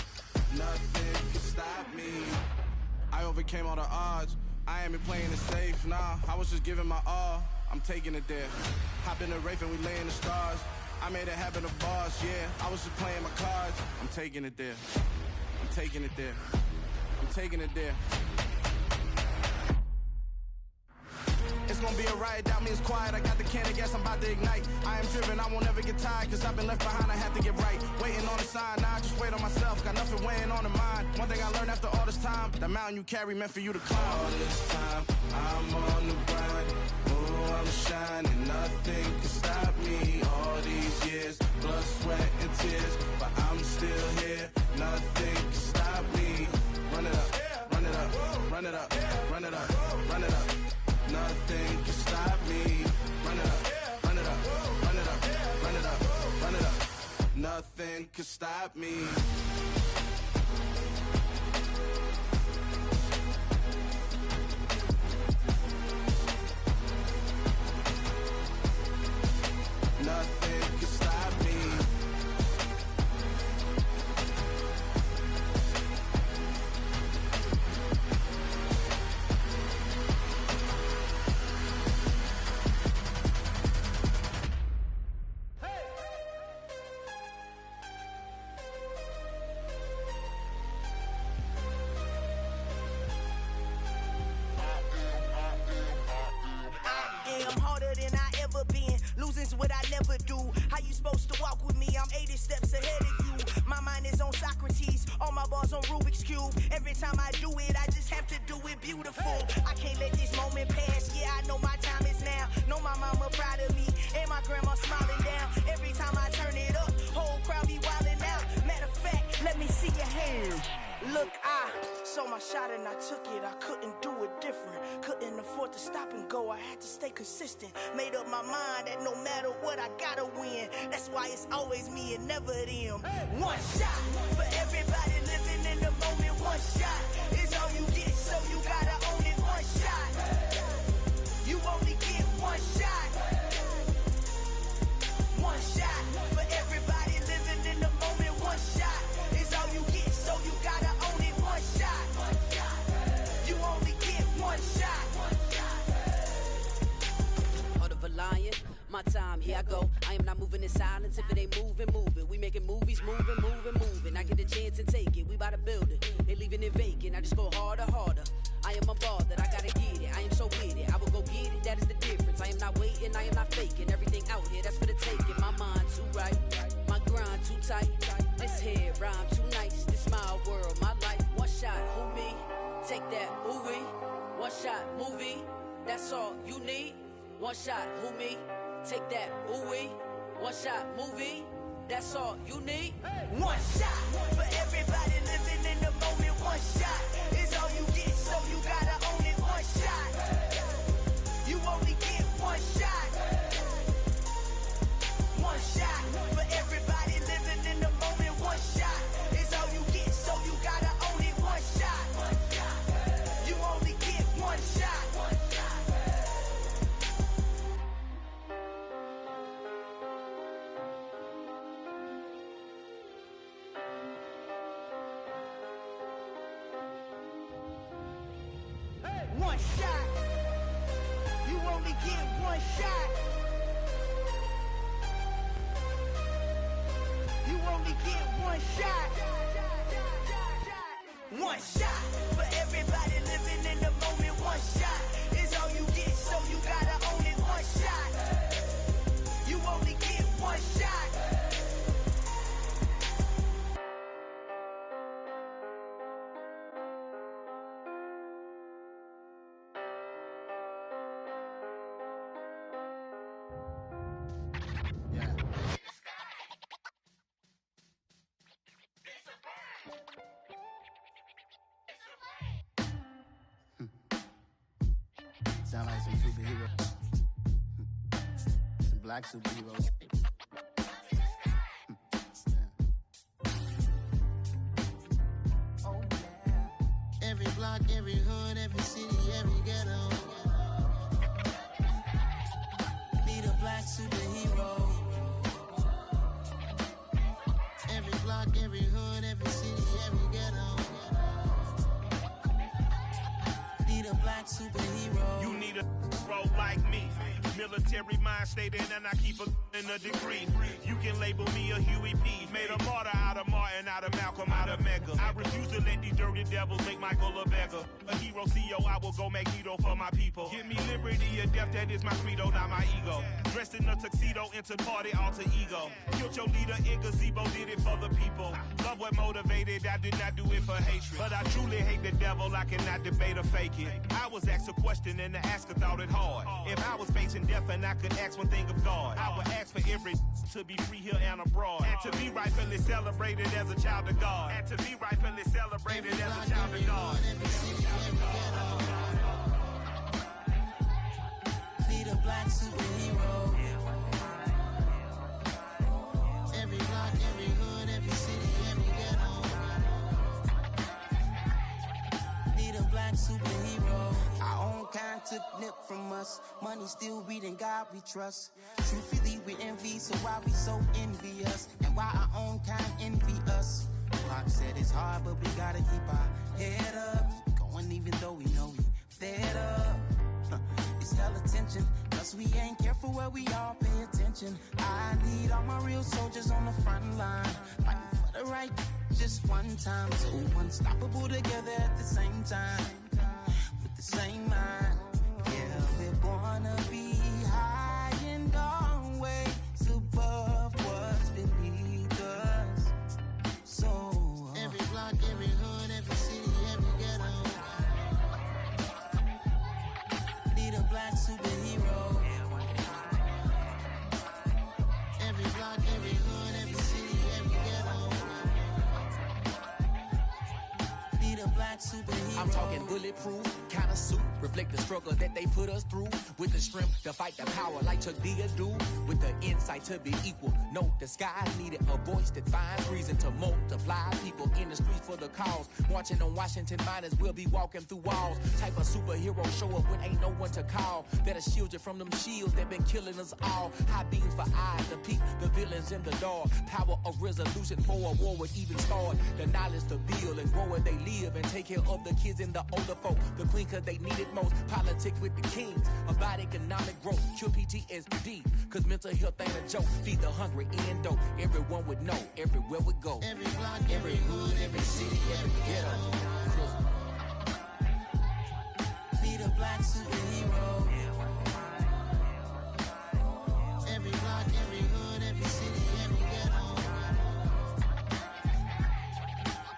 Nothing can stop me. I overcame all the odds. I ain't been playing it safe, nah. I was just giving my all. I'm taking it there. Hop in the Wraith and we lay in the stars. I made it happen to boss, yeah. I was just playing my cards. I'm taking it there. I'm taking it there. I'm taking it there. It's gonna be a riot, doubt me it's quiet. I got the can of gas, I'm about to ignite. I am driven, I won't ever get tired, cause I've been left behind, I have to get right. Waiting on a sign, now I just wait on myself. Got nothing weighing on the mind. One thing I learned after all this time, the mountain you carry meant for you to climb. All this time, I'm on the grind. Oh, I'm shining, nothing can stop me. All these years, blood, sweat, and tears. But I'm still here, nothing can stop me. Run it up, run it up, run it up, run it up, run it up. Nothing can stop me. Run it up, run it up, run it up, run it up, run it up. Nothing can stop me. Nothing can stop me. is what I never do. How you supposed to walk with me? I'm 80 steps ahead of you. My mind is on Socrates, all my bars on Rubik's Cube. Every time I do it, I just have to do it beautiful. I can't let this moment pass. Yeah, I know my time is now. Know my mama proud of me, and my grandma smiling down. Every time I turn it up, whole crowd be wildin' out. Matter of fact, let me see your hands. Look, I saw my shot and I took it. I couldn't do it different. Couldn't afford to stop and go. I had to stay consistent. Made up my mind that no matter what, I gotta win. That's why it's always me and never them. One shot for everybody living in the moment. One shot is all you get, so you gotta own it. One shot. You only get one shot. One shot for everybody living in the moment. One shot is all you get, so you gotta own it. One shot. You only get one shot. Heart of a lion, my time, here I go. I am not moving in silence. If it ain't moving, moving. We making movies, moving, moving, moving. I get a chance and take it. We bout to build it. Ain't leaving it vacant. I just go harder, harder. I am a ball that I gotta get it. I am so with it. I will go get it. That is the difference. I am not waiting. I am not faking. Everything out here, that's for the taking. My mind too right. My grind too tight. This head rhyme too nice. This my world, my life. One shot, who me? Take that, ooh-wee. One shot, movie. That's all you need. One shot, who me? Take that, ooh-wee. One shot, movie. That's all you need. One shot for everybody living in the moment. One shot is all you get, so you gotta own it. One shot. You only get one shot. One shot for everybody living in the moment. One shot is all you get, so you gotta own it. One shot. You only get one shot. One shot. You only get one shot. You only get one shot. One shot for everybody living in the moment. One shot is all you get, so you gotta own it. One shot. You only get one shot. Sound like some superheroes. Some black superheroes. Oh, yeah. Every block, every hood, every city, every ghetto. Need a black superhero. Every block, every hood, every city, every ghetto. Need a black superhero. You need a bro like me. Military mind stated, and I keep in a degree. You can label me a Huey P. Made a martyr out of Martin, out of Malcolm, out of Mega. I refuse to let these dirty devils make Michael a beggar. A hero CEO, I will go Magneto for my people. Give me liberty or death, that is my credo, not my ego. Dressed in a tuxedo, into party, alter ego. Killed your leader in gazebo, did it for the people. Love what motivated, I did not do it for hatred. But I truly hate the devil, I cannot debate or fake it. I was asked a question and the asker thought it hard. If I was facing death and I could ask one thing of God, I would ask for every to be free here and abroad. And to be rightfully celebrated as a child of God. And to be rightfully celebrated as a child of God. Need a black superhero. Every block, every hood, every city, every ghetto. Need a black superhero. Our own kind took nip from us. Money still reading God we trust. Truthfully we envy, so why we so envious? And why our own kind envy us? Pac said it's hard, but we gotta keep our head up. Going even though we know we fed up. It's hella tension, cause we ain't careful where we all pay attention. I need all my real soldiers on the front line, fighting for the right just one time. So unstoppable together at the same time, with the same mind. Yeah, we're born to be high and always. black superhero. I'm talking bulletproof, kind of suit, reflect the struggle that they put us through. With the strength to fight the power like Chuck D do. With the insight to be equal. No, the sky needed a voice that finds reason to multiply. People in the streets for the cause. Marching on Washington miners will be walking through walls. Type of superhero show up when ain't no one to call. That'll shield you from them shields that been killing us all. High beams for eyes to peek the villains in the dark. Power of resolution for a war would even start. The knowledge to build and grow where they live and take care of the kids and the older folk. The queen cause they need it most. Politics with the kings. About economic growth. Cure PTSD. Cause mental health ain't a joke. Feed the hungry and dope. Everyone would know. Everywhere we go. Every block, every hood, every city, every ghetto. Be the black superhero. Every block, every hood, every city, every ghetto.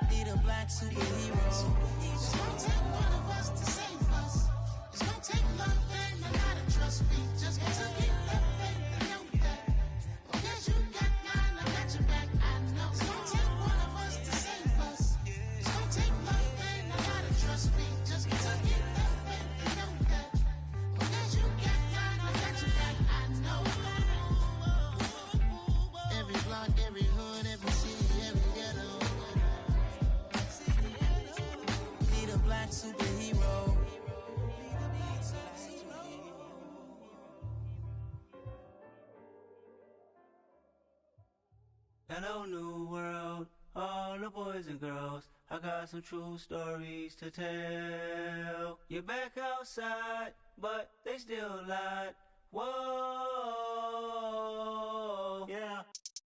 Be the black superhero. It's gonna take one of us to save us. It's gonna take love and a lot of trust. We just got to keep that faith and know that. Because you got mine, I got your back. I know. It's gonna take one of us to save us. It's gonna take love and a lot of trust. We just got to keep that faith and know that. Because you got mine, I got your back. I know. Every block, every hood, every city, every ghetto. Be the black superhero. Hello, new world, all the boys and girls. I got some true stories to tell. You're back outside, but they still lied. Whoa, yeah.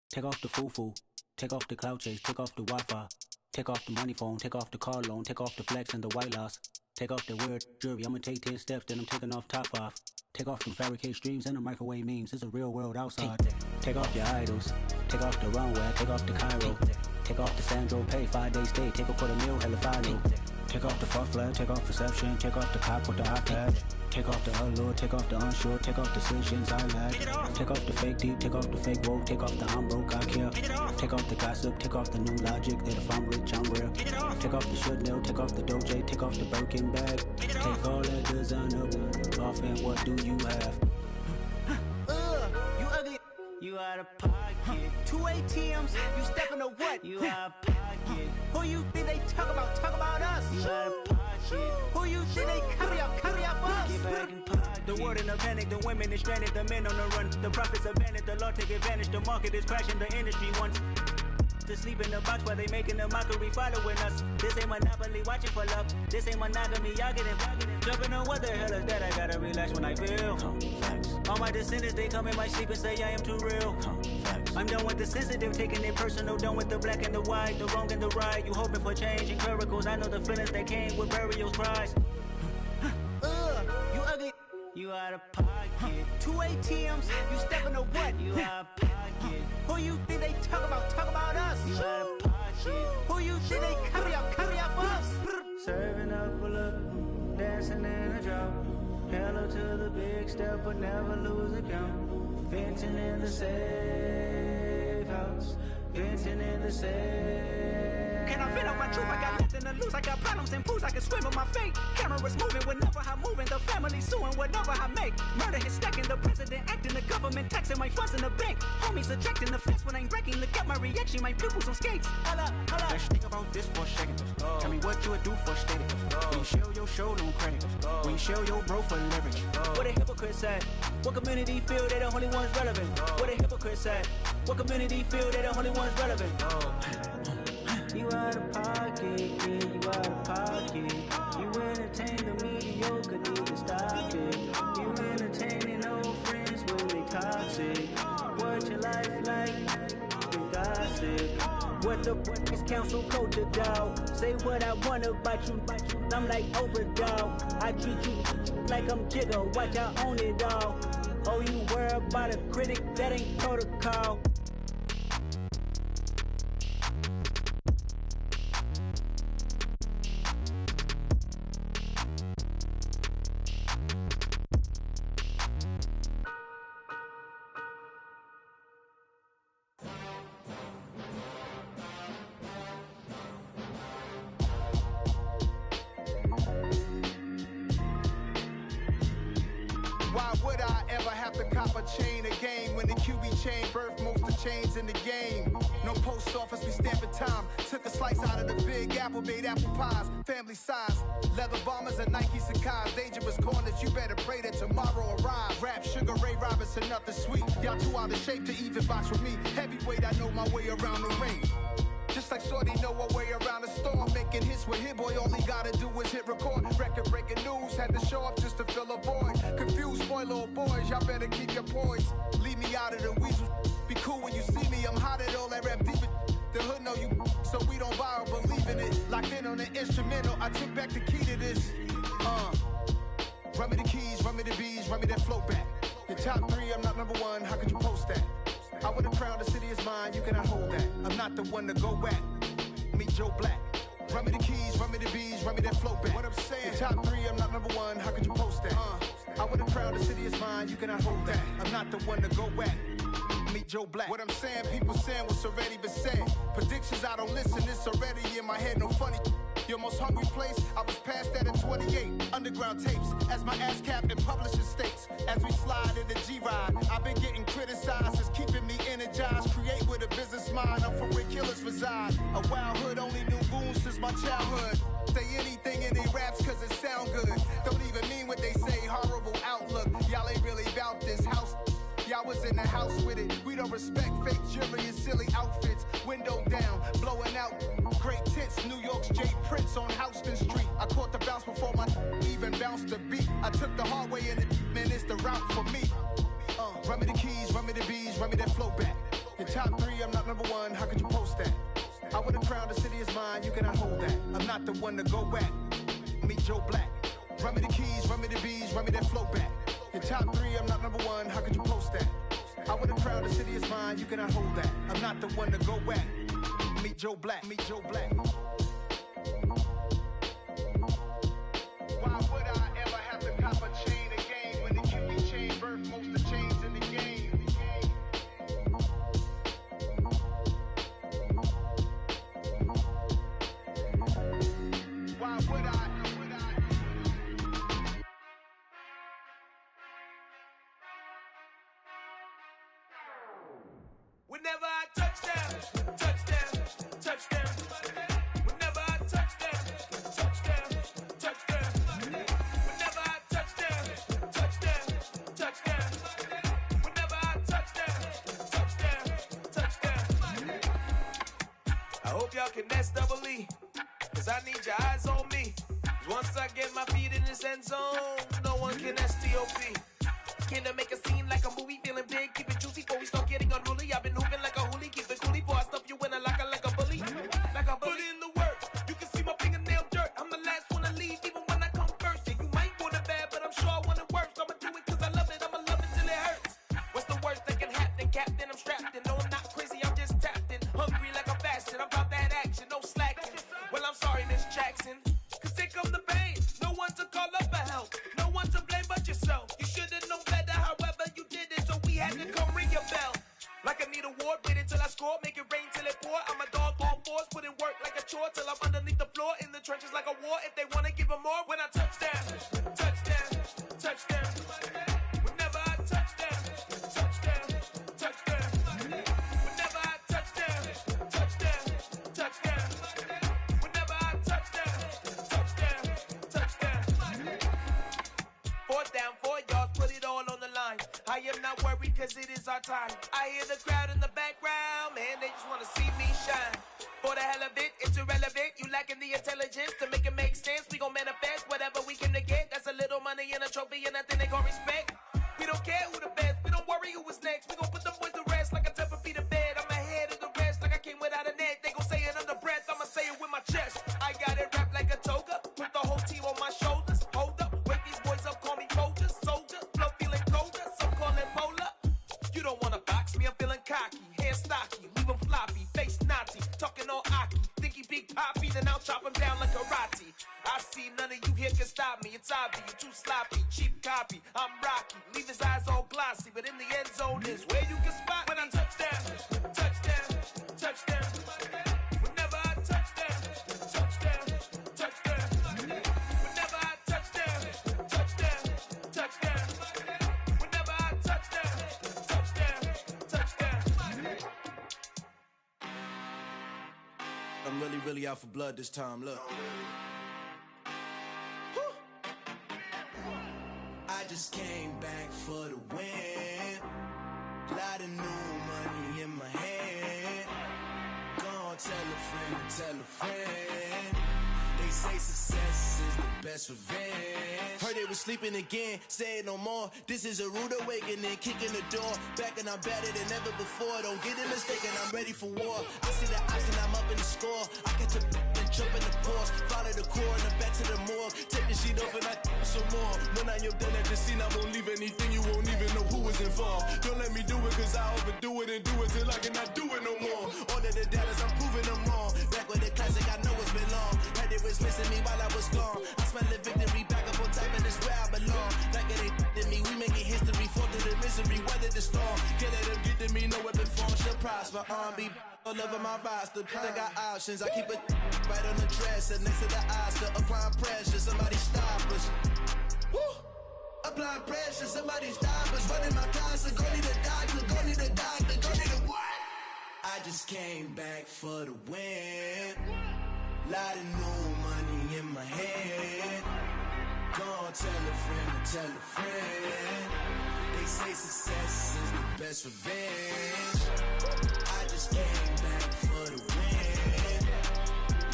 Take off the foo-foo, take off the cloud chase, take off the Wi-Fi, take off the money phone, take off the car loan, take off the flex and the white loss, take off the weird jewelry. I'ma take 10 steps, then I'm taking off top 5. Take off them fabricated streams and the microwave memes. It's a real world outside. Take off your idols, take off the runway, take off the Cairo, take off the Sandro Pay, 5-day stay, take a $250,000, hella final. Take off the far flag, take off perception, take off the cop with the iPad. Take off the allure, take off the unsure, take off decisions I lack. Take off the fake deep, take off the fake woke, take off the I'm broke, I care. Take off the gossip, take off the new logic that if I'm rich, I'm rare. Take off the should know, take off the Doja, take off the Birkin bag. Take all that designer off and what do you have? You ugly. You out of pocket. 2 ATMs, you stepping to what? You out of pocket. Who you think they talk about? Talk about us. You out of pocket. Who you think they carry out for us? Get back in pocket. The world in a panic, the women is stranded, the men on the run. The profits abandoned, the law take advantage. The market is crashing, the industry wants to sleep in the box while they making a mockery following us. This ain't monopoly, watching for love. This ain't monogamy, y'all getting jumping on what the hell is that? I gotta relax when I feel. All my descendants, they come in my sleep and say I am too real. I'm done with the sensitive, taking it personal. Done with the black and the white, the wrong and the right. You hoping for change and miracles. I know the feelings that came with burials, cries. You ugly. You out of pocket. 2 ATMs, you stepping to what? You out of pocket. Who you think they talk about? Talk about us. You out of pocket. Who you think they carry out for us? Serving up a look, dancing in a drop. Hello to the big step, but never lose a count. Venting in the safe house. Venting in the safe. Can I vent out my truth? I got nothing to lose. I got problems and proofs. I can swim with my fate. Cameras moving whenever I'm moving. The family suing whatever I make. Murder is stacking. The president acting. The government taxing my funds in the bank. Homies attracting the fence when I'm breaking. Look at my reaction. My pupils on skates. Holla, holla. Let's think about this for a second. Tell me what you would do for steady. When you show your show, no credit. When you show your bro for leverage. What a hypocrite said. What community feel they the only ones relevant? What a hypocrite said. What community feel they the only ones relevant? You out of pocket, yeah, you out of pocket. You entertain the mediocre, need to stop it. You entertaining old friends when they toxic. What your life like? The gossip. What the is council culture, dog? Say what I want about you. I'm like Oprah, dog. I treat you like I'm Jigga. Watch I own it all. Oh, you worry about a critic? That ain't protocol. chain of game. When the QB chain birthed most of chains in the game. No post office, we stamping time. Took a slice out of the big apple, made apple pies. Family size, leather bombers and Nike Sacai's. Dangerous corners, you better pray that tomorrow arrives. Rap, Sugar Ray Robinson, nothing sweet. Y'all too out of shape to even box with me. Heavyweight, I know my way around the ring. Just like Shorty know her way around the storm. Making hits with Hit Boy, all he gotta do is hit record. Record breaking news, had to show up just to fill a void. Confused boy, little boys, y'all better keep your poise. Leave me out of the weasel. Be cool when you see me, I'm hot at all that rap deep. The hood know you, so we don't buy or believe in it. Locked in on the instrumental, I took back the key to this. Run me the keys, run me the bees, run me that flow back. Your top three, I'm not number one, how could you post that? I would have crowned the city is mine, you cannot hold that. I'm not the one to go back. Meet Joe Black. Run me the keys, run me the bees, run me that flow back. What I'm saying, your top three, I'm not number one, how could you post that? I would have crowned the city is mine, you cannot hold that. I'm not the one to go back. Meet Joe Black. What I'm saying, people saying what's already been said. Predictions, I don't listen, it's already in my head, no funny. Your most hungry place, I was past that at 28. Underground tapes, as my ass cap in publishing states. As we slide in the G-Ride, I've been getting criticized, it's keeping me energized. Create with a business mind, I'm from where killers reside. A wild hood, only knew goons since my childhood. Say anything in they raps cause it sound good. Don't even mean what they say, horrible outlook. Y'all ain't really about this house. Y'all was in the house with it. We don't respect fake jewelry and silly outfits. Window down, blowing out. Great tits, New York's J. Prince on Houston Street. I caught the bounce before my even bounced the beat. I took the hard way in it, man, it's the route for me. Run me the keys, run me the bees, run me that flow back. Your top three, I'm not number one, how could you post that? I would have crowned the city is mine, you cannot hold that. I'm not the one to go back. Meet Joe Black. Run me the keys, run me the bees, run me that flow back. Your top three, I'm not number one, how could you post that? I would have crowned the city is mine, you cannot hold that. I'm not the one to go back. Meet Joe Black, meet Joe Black. Why would I ever have to cop a chain again when the QB chain birthed most of the chains in the game? Why would I? Whenever I touch down, touchdown, touchdown. Whenever I touch down, touchdown, touchdown. Whenever I touch down, touchdown, touchdown. Whenever I touch down, touchdown, touchdown. I hope y'all can nest double E, cause I need your eyes on me. Cause once I get my feet in this end zone, no one can STOP. Can I make a scene like a movie, feeling big, keep it juicy before we start getting unruly. I've been hooping like a hoolie, keep it coolie before I stuff you in a locker like a bully. Like a bully. Put in the work, you can see my fingernail dirt. I'm the last one to leave, even when I come first. Yeah, you might want it bad, but I'm sure I want it worse. I'ma do it cause I love it, I'ma love it till it hurts. What's the worst that can happen, Captain? I'm strapped in, no I'm not crazy, I'm just tapped in. Hungry like a bastard, I'm about that action, no slacking. Well, I'm sorry, Miss Jackson, cause here come the pain. No one to call up for help, no one to blame but yourself. You should've known better, however you did it, so we had to come ring your bell. Like I need a ward, wait until I score, make it rain till it pour. I'm a dog on fours, put in work like a chore till I'm underneath the floor, in the trenches like a war. If they wanna give them more, when I touch down, touchdown, touchdown. Whenever I touch down, touchdown, touchdown. Whenever I touch down, touchdown, touchdown. Whenever I touch down, touchdown, touchdown. 4th down, 4 yards, put it all on the line. I am not worried cause it is our time. I hear the crowd in the background, man, they just wanna see me shine. For the hell of it, it's irrelevant. You lacking the intelligence to make it make sense. We gon' manifest whatever we came to get. That's a little money and a trophy and nothing they gon' respect. We don't care who the best, we don't worry who is next. We gon' put them boys to rest like a 10-feet of bed. I'm ahead of the rest like I came without a net. They gon' say it under breath, I'ma say it with my chest. I got it wrapped like a toga, put the whole team on my shoulders. Hold up, wake these boys up, call me Folger, soldier. Flow feeling colder, some call it polar. You don't wanna box me, I'm feeling cocky. Hair stocky, leave him floppy, face naughty. Talking all aki, think he big poppy, then I'll chop him down like karate. I see none of you here can stop me. It's obvious, you too sloppy, cheap copy. I'm Rocky, leave his eyes all glossy, but in the end zone is where you can spot when I touch down, touchdown, touchdown. Whenever I touch down, touchdown, touchdown. Whenever I touch down, touchdown, touchdown. Whenever I touch down, I'm really out for blood this time, look. I just came back for the win. Lot of new money in my hand. Gonna tell a friend. They say success is the best revenge. Heard they was sleeping again, say it no more. This is a rude awakening, kicking the door. Back and I'm better than ever before. Don't get it mistaken, I'm ready for war. I see the option, I'm up in the score. I catch a and jump in the pause. Follow the core and back to the morgue. Take the sheet off and I some more. When I am done at the scene, I won't leave anything. You won't even know who was involved. Don't let me do it, cause I overdo it and do it till I cannot do it no more. All of the doubters, I'm proving them wrong. Back with the classic, I know it's been long. Had they was missing me while I was gone. I smell the victory back up on top, and it's where I belong. Like it ain't to me, we making history. Fall through the misery, weather the storm. Can't let them get to me, no weapon form shall prosper. R&B all over my roster, I got options. I keep it right on the dresser, next to the Oscar. Applying pressure, somebody stop us. Woo! Applying pressure, somebody stop us. Running my concert, go need a doctor, go need a doctor, go need a what? I just came back for the win. Lot of new money in my hand. Gonna tell a friend. They say success is the best revenge. I just came back for the win.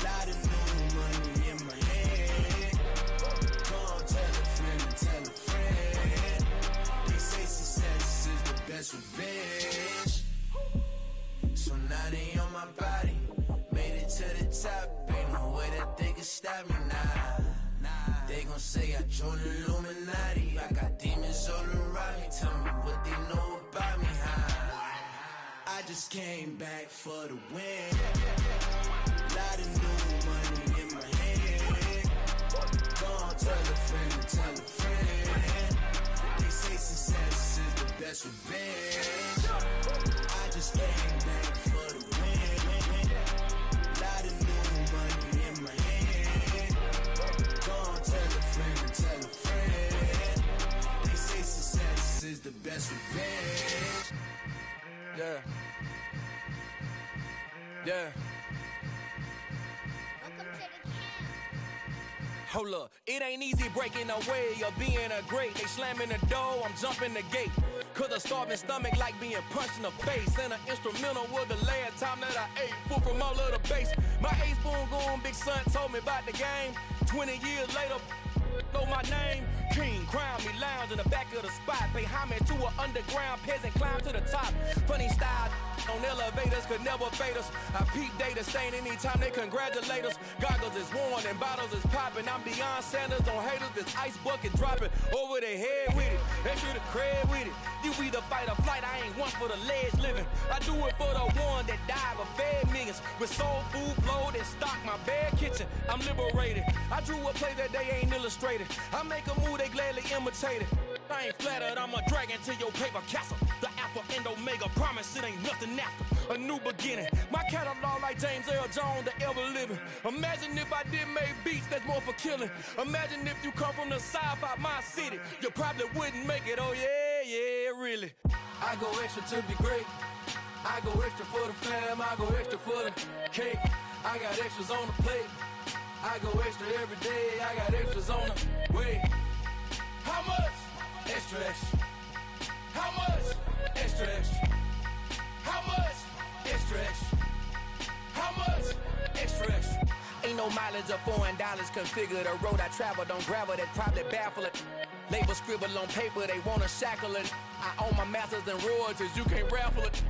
Lot of new money in my hand. Gonna tell a friend. They say success is the best revenge. So now they on my body. Made it to the top. Ain't no way that they can stop me now. They gon' say I joined the Illuminati. I got demons all around me. Tell me what they know about me, huh? I just came back for the win. Lot of new money in my hand. Gonna tell a friend. They say success is the best revenge. I just came back for the win. Lot of new money in my hand. Gonna tell a friend. They say success is the best revenge. Yeah. Hold up, it ain't easy breaking away or being a great. They slamming the door, I'm jumping the gate. Cause a starving stomach like being punched in the face. And an instrumental was the last time that I ate. Full from all of the bass. My A-spoon going big son told me about the game. 20 years later, know my name. King, crown me, lounge in the back of the spot. Pay homage to an underground peasant, climb to the top. Funny style on elevators could never fade us. I peep data stain anytime they congratulate us. Goggles is worn and bottles is popping. I'm beyond Sanders on haters, this ice bucket dropping over their head with it. Extra the cred with it. You either fight or flight, I ain't one for the ledge living. I do it for the one that died but fed millions. With soul food flowed and stocked my bare kitchen. I'm liberated. I drew a play that they ain't illustrated. I make a move, they gladly imitate it. I ain't flattered, I'm a dragon to your paper castle. The Alpha and Omega, promise it ain't nothing after. A new beginning. My catalog like James Earl Jones, the ever living. Imagine if I did make beats that's more for killing. Imagine if you come from the sci-fi, my city. You probably wouldn't make it, oh yeah, really. I go extra to be great. I go extra for the fam, I go extra for the cake. I got extras on the plate. I go extra every day, I got extras on the way. How much? Extra, extra. How much? Extra, extra. How much? Extra, extra. How much? Extra, extra. Ain't no mileage of $4 configure the road I travel. Don't gravel, that probably baffle it. Label scribble on paper, they wanna shackle it. I own my masters and royalties, you can't raffle it.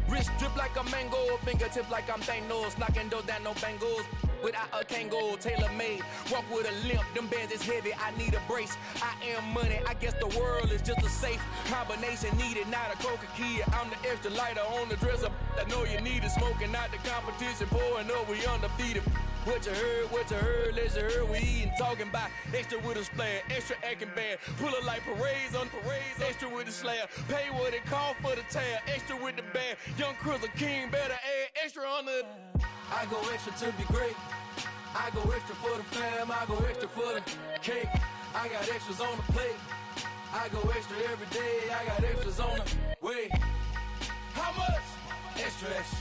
Wrist drip like a mango, fingertips like I'm Thanos. Knocking those down, no bangles. Without a Kango, tailor-made. Walk with a limp, them bands is heavy, I need a brace. I am money, I guess the world is just a safe combination needed, not a coca key. I'm the extra lighter on the dresser. I know you need it, smoking out the competition, pouring up, we undefeated. What you heard, let you heard, we eatin', talking about extra with a splash, extra acting bad, pull it like parades on parades, extra with the slab, pay what it cost for the tab, extra with the bag, young Crizzle King, better add extra on the. I go extra to be great, I go extra for the fam, I go extra for the cake, I got extras on the plate, I go extra every day, I got extras on the way. How much? Extra, extra.